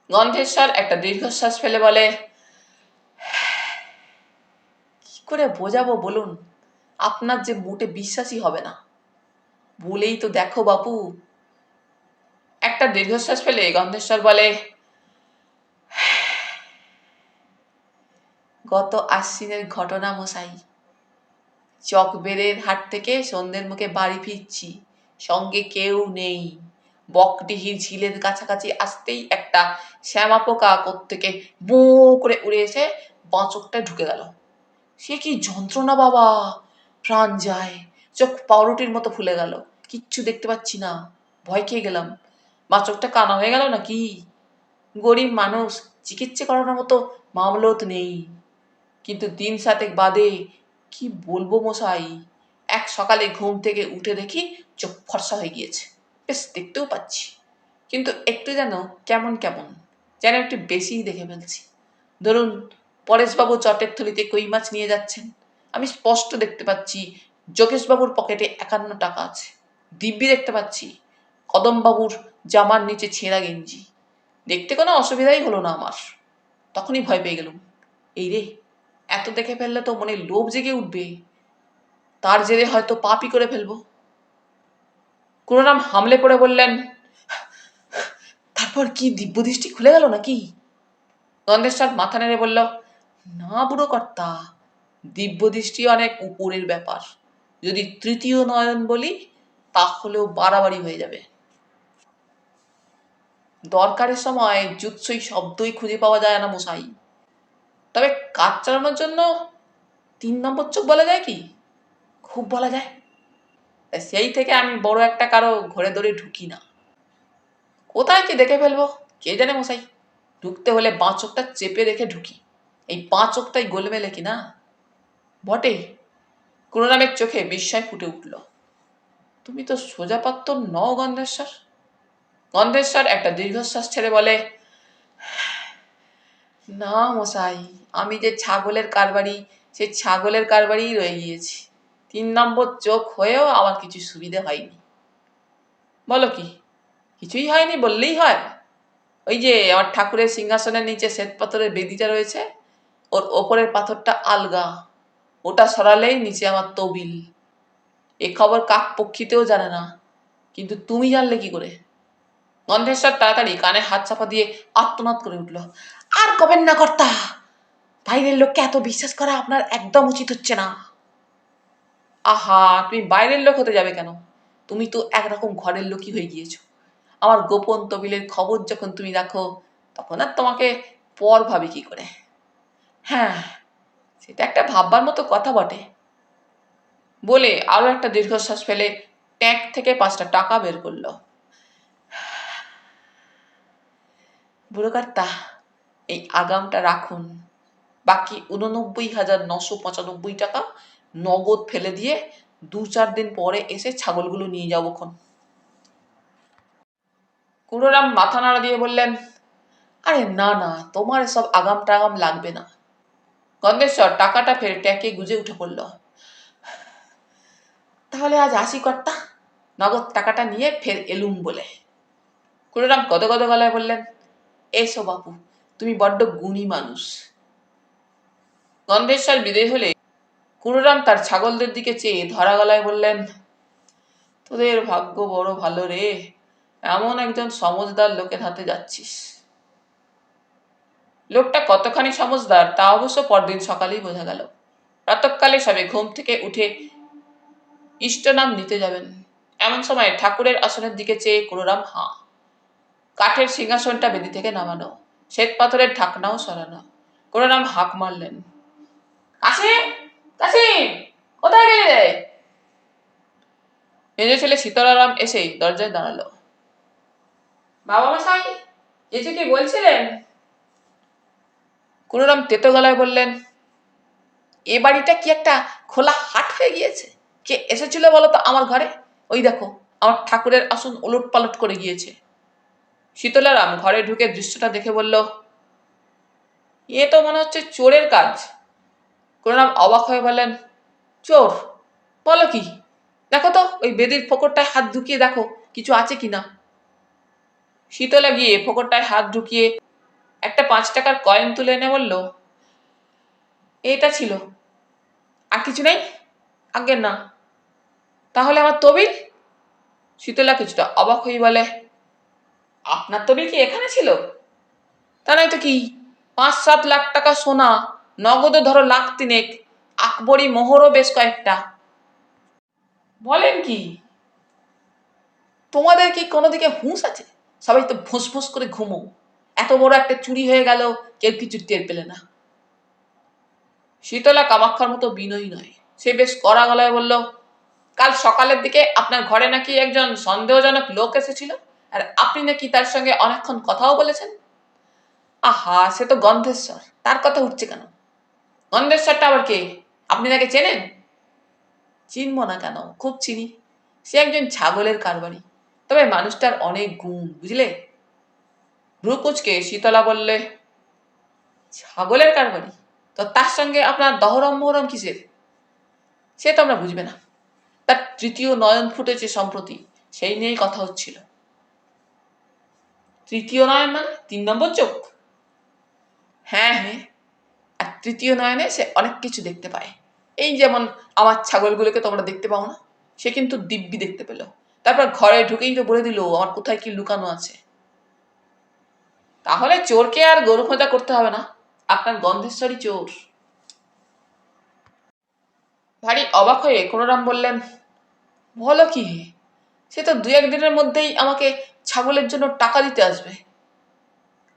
গন্ধেশ্বর একটা দীর্ঘশ্বাস ফেলে বলে, কি করে বোঝাবো বলুন, আপনার যে মোটে বিশ্বাসই হবে না। বলেই তো দেখো বাপু। একটা দীর্ঘশ্বাস ফেলে গন্ধেশ্বর বলে, গত আশ্বিনের ঘটনা মশাই। চকবেড়ের হাট থেকে সন্ধ্যের মুখে বাড়ি ফিরছি, সঙ্গে কেউ নেই। বকডিহির ঝিলের কাছাকাছি আসতেই একটা শ্যামা পোকা কোত্থেকে বো করে উড়ে এসে বাঁচকটা ঢুকে গেল। সে কি যন্ত্রণা বাবা, প্রাণ যায়, চোখ পাউরুটির মতো ফুলে গেল, কিচ্ছু দেখতে পাচ্ছি না, ভয় খেয়ে গেলাম। বাঁচকটা কানা হয়ে গেল নাকি? গরিব মানুষ, চিকিৎসা করানোর মতো মামলত নেই। কিন্তু দিন সাতেক বাদে, কি বলবো মশাই, এক সকালে ঘুম থেকে উঠে দেখি চোখ ফর্সা হয়ে গিয়েছে, বেশ দেখতেও পাচ্ছি, কিন্তু একটু যেন কেমন কেমন, যেন একটু বেশিই দেখে ফেলছি। ধরুন, পরেশবাবু চটের থলিতে কই মাছ নিয়ে যাচ্ছেন, আমি স্পষ্ট দেখতে পাচ্ছি যোগেশবাবুর পকেটে 51 টাকা আছে। দিব্যি দেখতে পাচ্ছি কদমবাবুর জামার নিচে ছেঁড়া গেঞ্জি। দেখতে কোনো অসুবিধাই হলো না আমার। তখনই ভয় পেয়ে গেলুম, এই রে, এত দেখে ফেললে তো মনে লোভ জেগে উঠবে, তার জেরে হয়তো পাপই করে ফেলবো। কুড়োরাম হামলে পড়ে বললেন, তারপর কি দিব্যদৃষ্টি খুলে গেল নাকি? গন্ধেশ্বর মাথা নেড়ে বলল, না বুড়ো কর্তা, দিব্যদৃষ্টি অনেক উপরের ব্যাপার। যদি তৃতীয় নয়ন বলি, তাহলেও বাড়াবাড়ি হয়ে যাবে। দরকারের সময় জুৎসই শব্দই খুঁজে পাওয়া যায় না মশাই। তবে কাজ চালানোর জন্য 3 নম্বর চোখ বলা যায় কি? খুব বলা যায়। সেই থেকে আমি বড় একটা কারো ঘরে দৌড়ে ঢুকি না। কোথায় কি দেখে ফেলবো কে জানে মশাই। ঢুকতে হলে বাঁ চোখটা চেপে রেখে ঢুকি। এই বাঁ চোখটাই গোলমেলে কিনা। বটে, কুড়োরামের চোখে বিস্ময় ফুটে উঠল। তুমি তো সোজা পাত্র নও গন্ধেশ্বর। গন্ধেশ্বর একটা দীর্ঘশ্বাস ছেড়ে বলে, না মশাই, আমি যে ছাগলের কারবারি, সে ছাগলের কারবারি রয়ে গিয়েছি। 3 নম্বর চোখ হয়েও আমার কিছু সুবিধে হয়নি। বলো কি, কিছুই হয়নি বললেই হয়? ওই যে আমার ঠাকুরের সিংহাসনের নিচে শ্বেত পাথরের বেদিটা রয়েছে, ওর ওপরের পাথরটা আলগা, ওটা সরালেই নিচে আমার তবিল। এ খবর কাক পক্ষীতেও জানে না, কিন্তু তুমি জানলে কি করে? গন্ধেশ্বর তাড়াতাড়ি কানে হাত চাপা দিয়ে আর্তনাদ করে উঠল, আর কবেন না কর্তা, বাইরের লোককে এত বিশ্বাস করা আপনার একদম উচিত হচ্ছে না। আহা, তুমি বাইরের লোক হতে যাবে কেন? তুমি তো একরকম ঘরের লোকই হয়ে গিয়েছো। আমার গোপন তবিলের খবর যখন তুমি রাখো, তখন আর তোমাকে পর ভাবি কি করে? হ্যাঁ, সেটা একটা ভাববার মতো কথা বটে। বলে আরো একটা দীর্ঘশ্বাস ফেলে ট্যাঙ্ক থেকে 5টা টাকা বের করলো। বুড়োকর্তা, এই আগামটা রাখুন। বাকি 89,995 টাকা নগদ ফেলে দিয়ে 2-4 দিন পরে এসে ছাগলগুলো নিয়ে যাবো খন। কুড়োরাম মাথা নাড়া দিয়ে বললেন, আরে না না, তোমার এসব আগাম টাগাম লাগবে না। গন্ধেশ্বর টাকাটা ফের ট্যাঁকে গুজে উঠে পড়ল। তাহলে আজ আসি কর্তা, নগদ টাকাটা নিয়ে ফের এলুম বলে। কুড়োরাম গদগদ গলায় বললেন, এসো বাপু, তুমি বড্ড গুণী মানুষ। গন্ধেশ্বর বিদেয় হলে কুড়োরাম তার ছাগলদের দিকে চেয়ে ধরা গলায় বললেন, তোদের ভাগ্য বড় ভালো রে, এমন একজন সমজদার লোকের হাতে যাচ্ছিস। লোকটা কতখানি সমজদার তা অবশ্য পরদিন সকালেই বোঝা গেল। প্রাতঃকালে সবে ঘুম থেকে উঠে ইষ্ট নাম নিতে যাবেন, এমন সময় ঠাকুরের আসনের দিকে চেয়ে কুড়োরাম হাঁ। কাঠের সিংহাসনটা বেদি থেকে নামানো, শ্বেত পাথরের ঢাকনাও সরানো। কুড়োরাম হাঁক মারলেন, কাসিম, কাসিম, কোথায় গেলি রে? মেজো ছেলে সীতারাম এসেই দরজায় দাঁড়ালো। বাবা মশাই, কিছু কি বলছিলেন? কুড়োরাম তেতো গলায় বললেন, এ বাড়িটা কি একটা খোলা হাট হয়ে গিয়েছে? কে এসেছিল বলো তো আমার ঘরে? ওই দেখো, আমার ঠাকুরের আসন ওলট পালট করে গিয়েছে। শীতলারাম ঘরে ঢুকে দৃশ্যটা দেখে বলল, এ তো মনে হচ্ছে চোরের কাজ। কুড়োরাম অবাক হয়ে বললেন, চোর? বলো কি? দেখো তো ওই বেদির ফোকরটায় হাত ঢুকিয়ে দেখো কিছু আছে কিনা। শীতলা গিয়ে ফোকরটায় হাত ঢুকিয়ে একটা 5 টাকার কয়েন তুলে এনে বলল, এটা ছিল। আর কিছু নেই? আজ্ঞে না। তাহলে আমার তবিল? শীতলা কিছুটা অবাক হয়ে বলে, আপনার তবিল কি এখানে ছিল? তা নয় তো কি, 5-7 লাখ টাকা সোনা, নগদে ধরো 1,3,000, আকবরী মোহরও বেশ কয়েকটা। বলেন কি? তোমাদের কি কোনো দিকে হুঁশ আছে? সবাই তো ফুসফুস করে ঘুমো। এত বড় একটা চুরি হয়ে গেল, কেউ কিছু টের পেলে না। শীতলা কামাক্ষার মতো বিনয়ী নয়। সে বেশ কড়া গলায় বলল, কাল সকালের দিকে আপনার ঘরে নাকি একজন সন্দেহজনক লোক এসেছিল, আর আপনি নাকি তার সঙ্গে অনেকক্ষণ কথাও বলেছেন। আহা, সে তো গন্ধেশ্বর, তার কথা উঠছে কেন? গন্ধেশ্বরটা আবার কে? আপনি তাকে চেনেন? চিনব না কেন, খুব চিনি। সে একজন ছাগলের কারবারি, তবে মানুষটার অনেক গুণ, বুঝলে? ভ্রুকুচকে শীতলা বললে, ছাগলের কারবারি? তো তার সঙ্গে আপনার দহরম মহরম কিসের? সে তো আমরা বুঝবে না। তার তৃতীয় নয়ন ফুটেছে সম্প্রতি, সেই নিয়েই কথা হচ্ছিল। তৃতীয় নয়ন মানে 3 নম্বর চোখ? হ্যাঁ হ্যাঁ, আর তৃতীয় নয়নে সে অনেক কিছু দেখতে পায়। এই যেমন আমার ছাগলগুলোকে তোমরা দেখতে পাও না, সে কিন্তু দিব্যি দেখতে পেল। তারপর ঘরে ঢুকেই তো বলে দিল আমার কোথায় কি লুকানো আছে। তাহলে চোরকে আর গরু খোঁজা করতে হবে না, আপনার গন্ধেশ্বরী চোর। ভারী অবাক হয়ে কোনোরাম বললেন, বলো কি? সে তো 2-1 দিনের মধ্যেই আমাকে ছাগলের জন্য টাকা দিতে আসবে।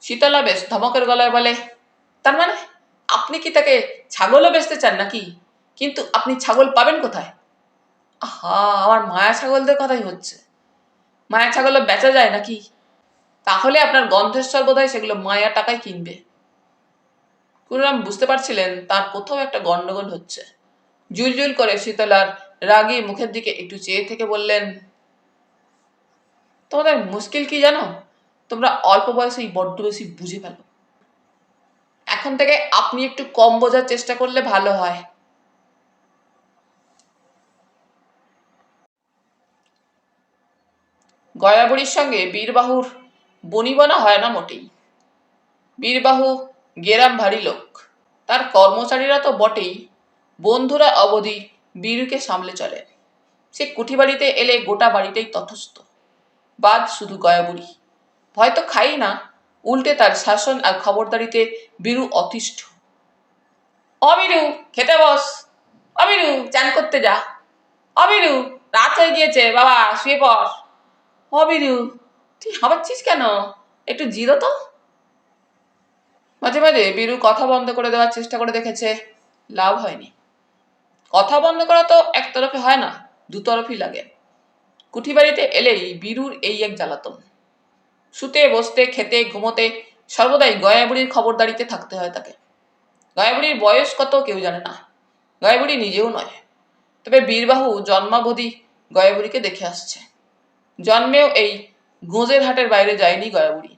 শীতলা বেশ ধমকের গলায় বলে, তার মানে আপনি কি তাকে ছাগলও বেচতে চান নাকি? কিন্তু আপনি ছাগল পাবেন কোথায়? আহা, আমার মায়া ছাগলদের কথাই হচ্ছে। মায়া ছাগলও বেচা যায় নাকি? তাহলে আপনার গন্ধেশ্বর বোধহয় সেগুলো মায়া টাকায় কিনবে। কুড়িরাম বুঝতে পারছিলেন তার কোথাও একটা গন্ডগোল হচ্ছে। জুলজুল করে শীতলার রাগী মুখের দিকে একটু চেয়ে থেকে বললেন, তোমাদের মুশকিল কি জানো? তোমরা অল্প বয়সেই বড্ড বেশি বুঝে ফেলো। এখন থেকে আপনি একটু কম বোঝার চেষ্টা করলে ভালো হয়। গয়াবুড়ির সঙ্গে বীরবাহুর বনিবনা হয় না মোটেই। বীরবাহু গেরাম ভারী লোক, তার কর্মচারীরা তো বটেই, বন্ধুরা অবধি বীরুকে সামলে চলে। সে কুঠিবাড়িতে এলে গোটা বাড়িটাই তথস্থ, বাদ শুধু গয়াবুড়ি। ভয় তো খাই না, উল্টে তার শাসন আর খবরদারিতে বীরু অতিষ্ঠ। অবিরু, খেতে বস। অবিরু, চান করতে যা। অবিরু, রাত হয়ে গিয়েছে, বাবা শুয়ে পড়। অবিরু, তুই হাঁপাচ্ছিস কেন? একটু জিরো তো। মাঝে মাঝে বীরু কথা বন্ধ করে দেওয়ার চেষ্টা করে দেখেছে, লাভ হয়নি। কথা বন্ধ করা তো একতরফে হয় না, দুতরফই লাগে। কুঠিবাড়িতে এলেই বীরুর এই এক জ্বালাতন। শুতে বসতে খেতে ঘুমোতে সর্বদাই গয়াবুড়ির খবরদারিতে থাকতে হয় তাকে। গয়াবুড়ির বয়স কত কেউ জানে না, গয়াবুড়ি নিজেও নয়। তবে বীরবাহু জন্মাবধি গয়াবুড়িকে দেখে আসছে। জন্মেও এই গোঁজের হাটের বাইরে যায়নি গয়াবুড়ি।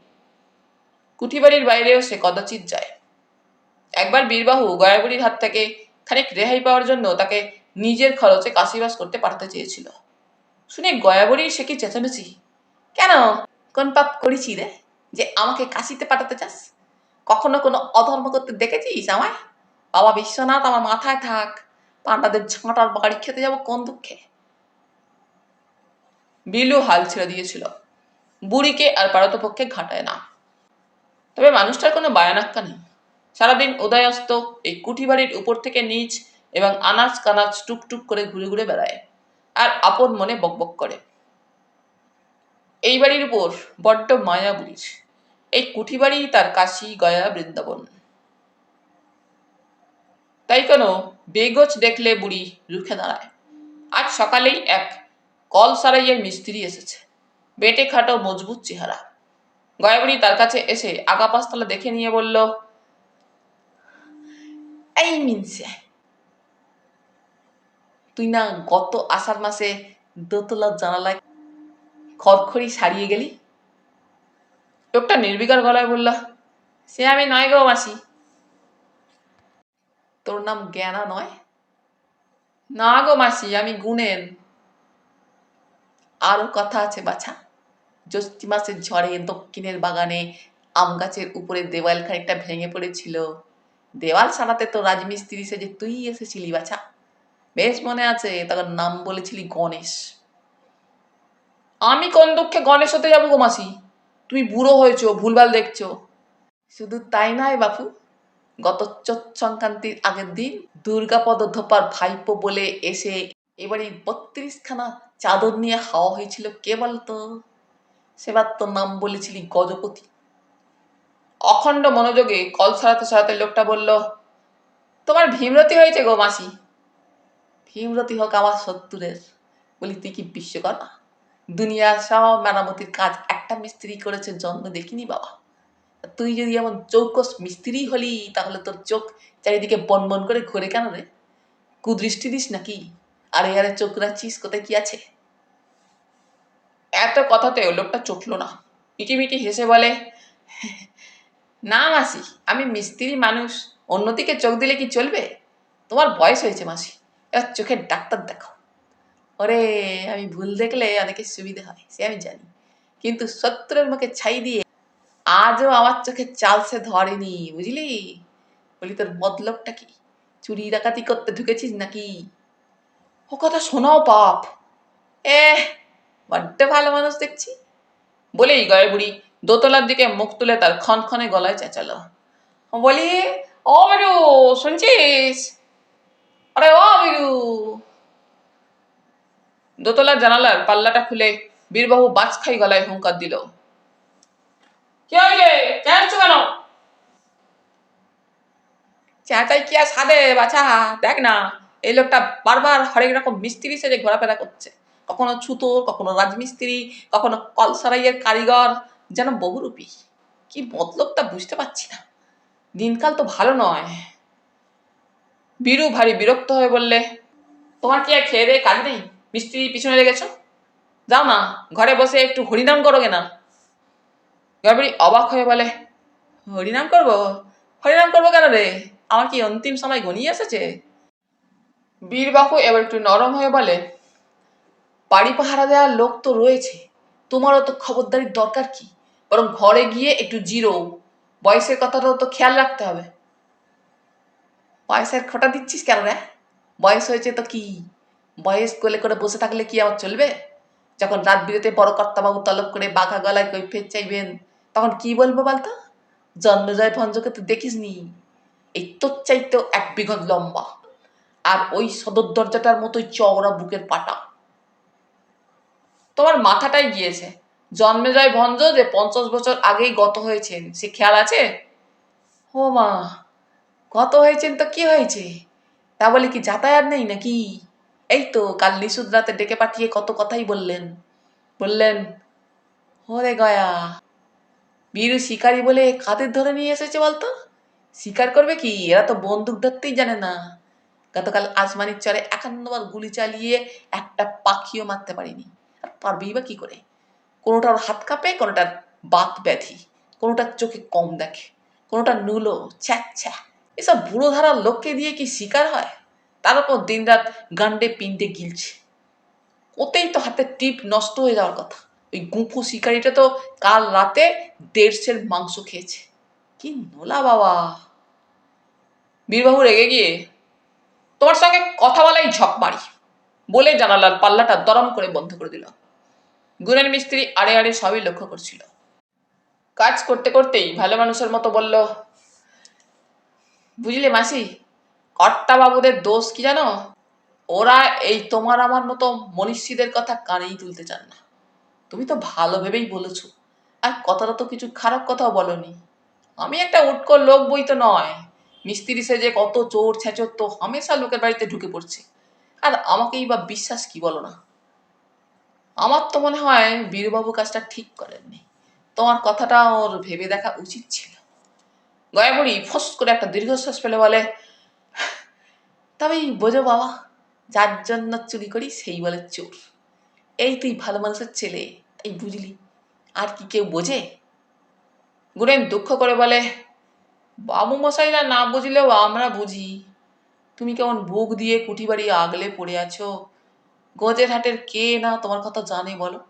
কুঠিবাড়ির বাইরেও সে কদাচিৎ যায়। একবার বীরবাহু গয়াবুড়ির হাত থেকে খানিক রেহাই পাওয়ার জন্য তাকে নিজের খরচে কাশিবাস করতে পাঠাতে চেয়েছিল। শুনে গয়াবুড়ির সে কি চেঁচামেচি। কেন, কোন পাপ করেছি রে যে আমাকে কাশিতে পাঠাতে চাস? কখনো কোনো অধর্ম করতে দেখেছিস আমায়? বাবা বিশ্বনাথ আমার মাথায় থাক, পান্ডাদের ঝাঁটার বাড়ি খেতে যাব কোন দুঃখে। বিলু হাল ছেড়ে দিয়েছিল, বুড়িকে আর পারতপক্ষে ঘাটায় না। তবে মানুষটার কোনো বায়ানাক্কা নেই। সারাদিন উদয়াস্ত এই কুঠিবাড়ির উপর থেকে নিচ এবং আনাচ কানাচ টুকটুক করে ঘুরে ঘুরে বেড়ায়, আর আপন মনে বকবক করে। এই বাড়ির উপর বড্ড মায়া বুড়ির। এই কুঠি বাড়ি তার কাশী গয়া বৃন্দাবন। তাই কোনো বেগোচ দেখলে বুড়ি রুখে দাঁড়ায়। আজ সকালেই এক কল সারাইয়ের মিস্ত্রি এসেছে, বেটে খাটো মজবুত চেহারা। গয়াবুড়ি তার কাছে এসে আগা পাঁচতলা দেখে নিয়ে বলল, এই মিনসে, তুই না গত আষাঢ় মাসে দোতলার জানালায় খড়খড়ি সারিয়ে গেলি? লোকটা নির্বিকার গলায় বলল, সে আমি নয় গো মাসি। তোর নাম জ্ঞানা নয়? না গো মাসি, আমি গুণেন। আরো কথা আছে বাছা। জ্যৈষ্ঠী মাসের ঝড়ে দক্ষিণের বাগানে আম গাছের উপরে দেওয়াল খানিকটা ভেঙে পড়েছিল। দেওয়াল সারাতে তো রাজমিস্ত্রি সেজে তুই এসেছিলি বাছা। বেশ মনে আছে, তখন নাম বলেছিলি গণেশ। আমি কোন দুঃখে গণেশ হতে যাবো গো মাসি? তুমি বুড়ো হয়েছো, ভুলভাল দেখছো। শুধু তাই নয় বাপু, গত চোৎ সংক্রান্তির আগের দিন দুর্গাপদ ধোপার ভাইপো বলে এসে এবারে 32খানা চাদর নিয়ে হাওয়া হয়েছিল কে বলতো? সেবার তোর নাম বলেছিলি গজপতি। অখণ্ড মনোযোগে কল সারাতে সারাতে লোকটা বলল, তোমার ভীমরতি হয়েছে গো মাসি। ভীমরতি হোক আমার শত্রুরের। বলি তুই কি বিশ্বকর্মা? দুনিয়ার সব মেরামতির কাজ একটা মিস্ত্রি করেছে জন্ম দেখিনি বাবা। তুই যদি এমন চৌকস মিস্ত্রি হলি, তাহলে তোর চোখ চারিদিকে বনবন করে ঘোরে কেন রে? কুদৃষ্টি দিস নাকি? আরে আরে চোখ রাখছিস, কোথায় কি আছে? এত কথাতেও লোকটা চটল না, মিটিমিটি হেসে বলে, না মাসি, আমি মিস্ত্রি মানুষ, অন্যদিকে চোখ দিলে কি চলবে? তোমার বয়স হয়েছে মাসি, এবার চোখের ডাক্তার দেখো। ওরে, আমি ভুল দেখলে অনেকের সুবিধে হয়, সে আমি জানি, কিন্তু শত্রুর মুখে ছাই দিয়ে আজও আমার চোখে চাল সে ধরেনি, বুঝলি? বলি তোর মতলবটা কি? চুরি ডাকাতি করতে ঢুকেছিস নাকি? ও কথা শোনাও পাপ। বড্ড ভালো মানুষ দেখছি। বলেই গয়ে বুড়ি দোতলার দিকে মুখ তুলে তার ক্ষণক্ষণে গলায় চেঁচালো, বলি, ও বিরু, শুনছিস? আরে ও বিরু। দোতলার জানালার পাল্লাটা খুলে বীরবাহু বাজ খাই গলায় হুঙ্কার দিল, কি হয়েছে, চেঁচাচ্ছ কেন? চেঁচাই কি আর সাদে বাছা, দেখ না, এই লোকটা বারবার হরেক রকম মিস্ত্রি সেজে ঘোরাফেরা করছে। কখনো ছুতোর, কখনো রাজমিস্ত্রি, কখনো কলসারাইয়ের কারিগর, যেন বহুরূপী। কি মতলবটা বুঝতে পারছি না। দিনকাল তো ভালো নয়। বীরু ভারী বিরক্ত হয়ে বললে, তোমার কি আর খেয়ে দেয়ে কাজ নেই? মিস্ত্রি পিছনে লেগেছ? যাও না, ঘরে বসে একটু হরিনাম করোগে না? গড়বড়ি অবাক হয়ে বলে, হরিনাম করবো? হরিনাম করবো কেন রে? আমার কি অন্তিম সময় ঘনিয়ে এসেছে? বীরবাহু এবার একটু নরম হয়ে বলে, বাড়ি পাহারা দেওয়ার লোক তো রয়েছে, তোমারও তো খবরদারির দরকার কি? বরং ঘরে গিয়ে একটু জিরো। বয়সের কথাটাও তো খেয়াল রাখতে হবে। বয়সের খোঁটা দিচ্ছিস কেন রে? বয়স হয়েছে তো কি? বয়স কোলে করে বসে থাকলে কি আমার চলবে? যখন রাত বিরেতে বড় কর্তাবাবু তলব করে বাঘা গলায় কৈফিয়ত চাইবেন, তখন কি বলবো বলতো? জন্মজয় ভঞ্জকে তো দেখিস নি, এই তোর চাইতেও 1 বিঘত লম্বা, আর ওই সদর দরজাটার মতোই চওড়া বুকের পাটা। তোমার মাথাটাই গিয়েছে। জন্মেজয় ভঞ্জ যে 50 বছর আগেই গত হয়েছেন, সে খেয়াল আছে? ও মা, গত হয়েছেন তো কি হয়েছে? তা বলে কি যাতায়াত নেই নাকি? এই তো কাল নিশুদ রাতে ডেকে পাঠিয়ে কত কথাই বললেন। বললেন, ওরে গয়া, বীরু শিকারী বলে কাদের ধরে নিয়ে এসেছে বলতো? শিকার করবে কি, এরা তো বন্দুক ধরতেই জানে না। গতকাল আসমানির চরে 51 বার গুলি চালিয়ে একটা পাখিও মারতে পারিনি। আর পারবেই বা কি করে? কোনোটার হাত কাঁপে, কোনোটার বাত ব্যাধি, কোনোটার চোখে কম দেখে, কোনোটা নুলো ছ্যাচ্ছা। এসব বুড়ো ধারার লোককে দিয়ে কি শিকার হয়? তার উপর দিনরাত গান্ডে পিণ্ডে গিলছে। ওতেই তো হাতের টিপ নষ্ট হয়ে যাওয়ার কথা। ওই গুঁফো শিকারিটা তো কাল রাতে 1.5 সের মাংস খেয়েছে। কি নোলা বাবা! বীরবাবু রেগে গিয়ে, তোমার সঙ্গে কথা বলাই ঝক মারি বলে জানালার পাল্লাটা দরম করে বন্ধ করে দিল। গুণের মিস্ত্রি আড়ে আড়ে সবই লক্ষ্য করছিল। কাজ করতে করতেই ভালো মানুষের মতো বলল, বুঝলে মাসি, কর্তাবাবুদের দোষ কি জানো? ওরা এই তোমার আমার মতো মনীষীদের কথা কানেই তুলতে চান না। তুমি তো ভালো ভেবেই বলেছো, আর কথাটা তো কিছু খারাপ কথাও বলনি। আমি একটা উটকো লোক বই তো নয়, মিস্ত্রি সেজে কত চোর ছেঁচর তো হামেশা লোকের বাড়িতে ঢুকে পড়ছে, আর আমাকেই বা বিশ্বাস কি বলো না? আমার তো মনে হয় বীরবাবু কাজটা ঠিক করেননি, তোমার কথাটা ওর ভেবে দেখা উচিত ছিল। গয়াবুড়ি ফস করে একটা দীর্ঘশ্বাস ফেলে বলে, তবেই বোঝো বাবা, যার জন্য চুরি করি সেই বলে চোর। এই তুই ভালো মানুষের ছেলে, তাই বুঝলি, আর কি কেউ বোঝে? গুণেন দুঃখ করে বলে, বাবু মশাইরা না বুঝলেও আমরা বুঝি। তুমি কেমন বুক দিয়ে কুঠি বাড়ি আগলে পড়ে আছো, গজের হাটের কে না তোমার কথা জানে বলো?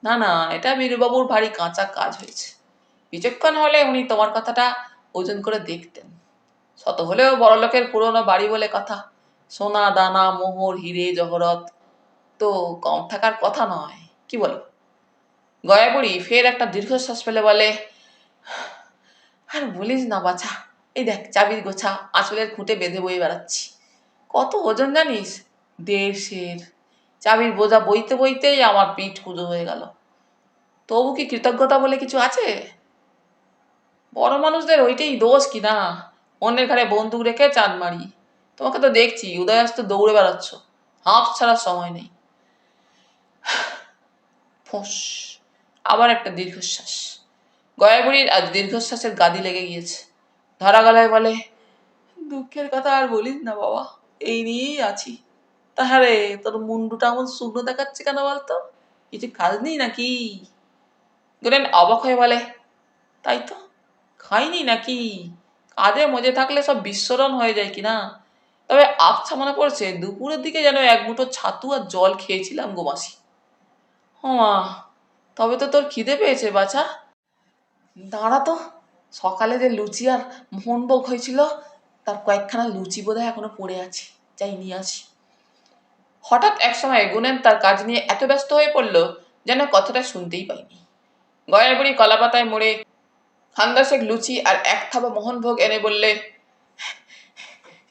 না না, এটা বীরবাবুর ভারী কাঁচা কাজ হয়েছে। বিচক্ষণ হলে উনি তোমার কথাটা ওজন করে দেখতেন। শত হলেও বড়লোকের পুরনো বাড়ি বলে কথা, সোনা দানা মোহর হিরে জহরত তো কম থাকার কথা নয়, কি বলো? গয়াবুড়ি ফের একটা দীর্ঘশ্বাস ফেলে বলে, আর বলিস না বাছা, এই দেখ চাবির গোছা আঁচলের খুঁটে বেঁধে বয়ে বেড়াচ্ছি। কত ওজন জানিস? 1.5 চাবির বোঝা বইতে বইতেই আমার পিঠ কুঁজো হয়ে গেল। তবু কি কৃতজ্ঞতা বলে কিছু আছে? বড় মানুষদের ওইটাই দোষ কি না, অন্যের ঘরে বন্দুক রেখে চাঁদ মারি। তোমাকে তো দেখছি উদয়াস্ত দৌড়ে বেড়াচ্ছ, হাঁপ ছাড়ার সময় নেই। ফোঁস, আবার একটা দীর্ঘশ্বাস। গয়াবুড়ির আজ দীর্ঘশ্বাসের গাদি লেগে গিয়েছে। ধরা গলায় বলে, দুঃখের কথা আর বলিস না বাবা, এই নিয়েই আছি। তাহারে তোর মুন্ডুটা এমন শুকনো দেখাচ্ছে কেন বলতো? কিছু কাজ নেই নাকি? গুলেন অবাক হয়ে বলে, তাই তো, খাইনি নাকি? কাজে মজে থাকলে সব বিস্মরণ হয়ে যায় কিনা। তবে আবছা মনে পড়ছে দুপুরের দিকে যেন এক মুঠো ছাতু আর জল খেয়েছিলাম গো মাসি। মা, তবে তো তোর খিদে পেয়েছে বাছা। দাঁড়া তো, সকালে যে লুচি আর মোহনভোগ হয়েছিল, তার কয়েকখানা লুচি বোধহয় এখনো পড়ে আছে, যাই নিয়ে আসি। হঠাৎ একসময় গুনেন তার কাজ নিয়ে এত ব্যস্ত হয়ে পড়ল যেন কথাটা শুনতেই পাইনি। গয়াবুড়ি কলাপাতায় মুড়ে খান্দাসেক লুচি আর এক থাবা মোহনভোগ এনে বললে,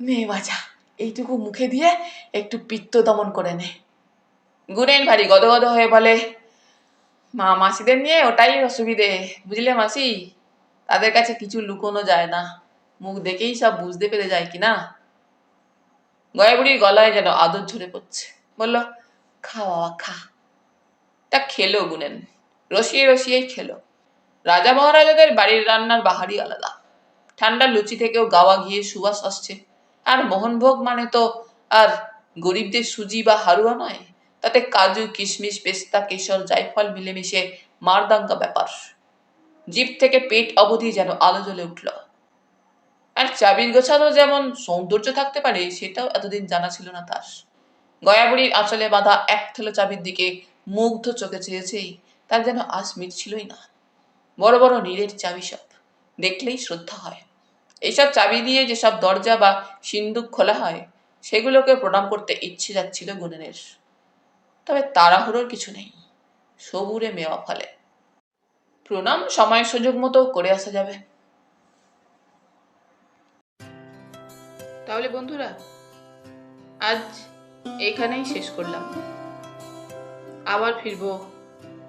মেয়ে বাছা, এইটুকু মুখে দিয়ে একটু পিত্ত দমন করে নে। গুনেন ভারী গদগদ হয়ে বলে, মা মাসিদের নিয়ে ওটাই অসুবিধে, বুঝলে মাসি, তাদের কাছে কিছু লুকোনো যায় না, মুখ দেখেই সব বুঝতে পেরে যায় কিনা। গয়াবুড়ির গলায় যেন আদর ঝরে পড়ছে, বলল, খা বাবা খা। তা খেলো গুনেন, রসিয়ে রসিয়েই খেলো। রাজা মহারাজাদের বাড়ির রান্নার বাহারি আলাদা। ঠান্ডা লুচি থেকেও গাওয়া ঘিয়ে সুবাস আসছে, আর মোহনভোগ মানে তো আর গরিবদের সুজি বা হারুয়া নয়, তাতে কাজু কিশমিশ পেস্তা কেশর জায়ফল মিলেমিশে মারদাঙ্গা ব্যাপার। জিভ থেকে পেট অবধি যেন আলো জ্বলে উঠল। আর চাবির গোছানো যেমন সৌন্দর্য থাকতে পারে সেটাও এতদিন জানা ছিল না তার। গয়াবুড়ির আঁচলে বাঁধা এক থলে চাবির দিকে মুগ্ধ চোখে চেয়েছেই তার যেন আজ মিটছিলই না। বড় বড় নীরের চাবি সব, দেখলেই শ্রদ্ধা হয়। এইসব চাবি দিয়ে যেসব দরজা বা সিন্দুক খোলা হয় সেগুলোকে প্রণাম করতে ইচ্ছে যাচ্ছিল গুনেনের। তবে তাড়াহুড়োর কিছু নেই, সবুরে মেওয়া ফলে। প্রণাম সময় সুযোগ মতো করে আসা যাবে। তাহলে বন্ধুরা, আজ এখানেই শেষ করলাম। আবার ফিরবো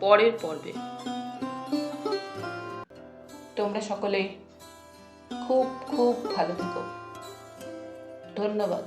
পরের পর্বে। তোমরা সকলে খুব খুব ভালো থেকো। ধন্যবাদ।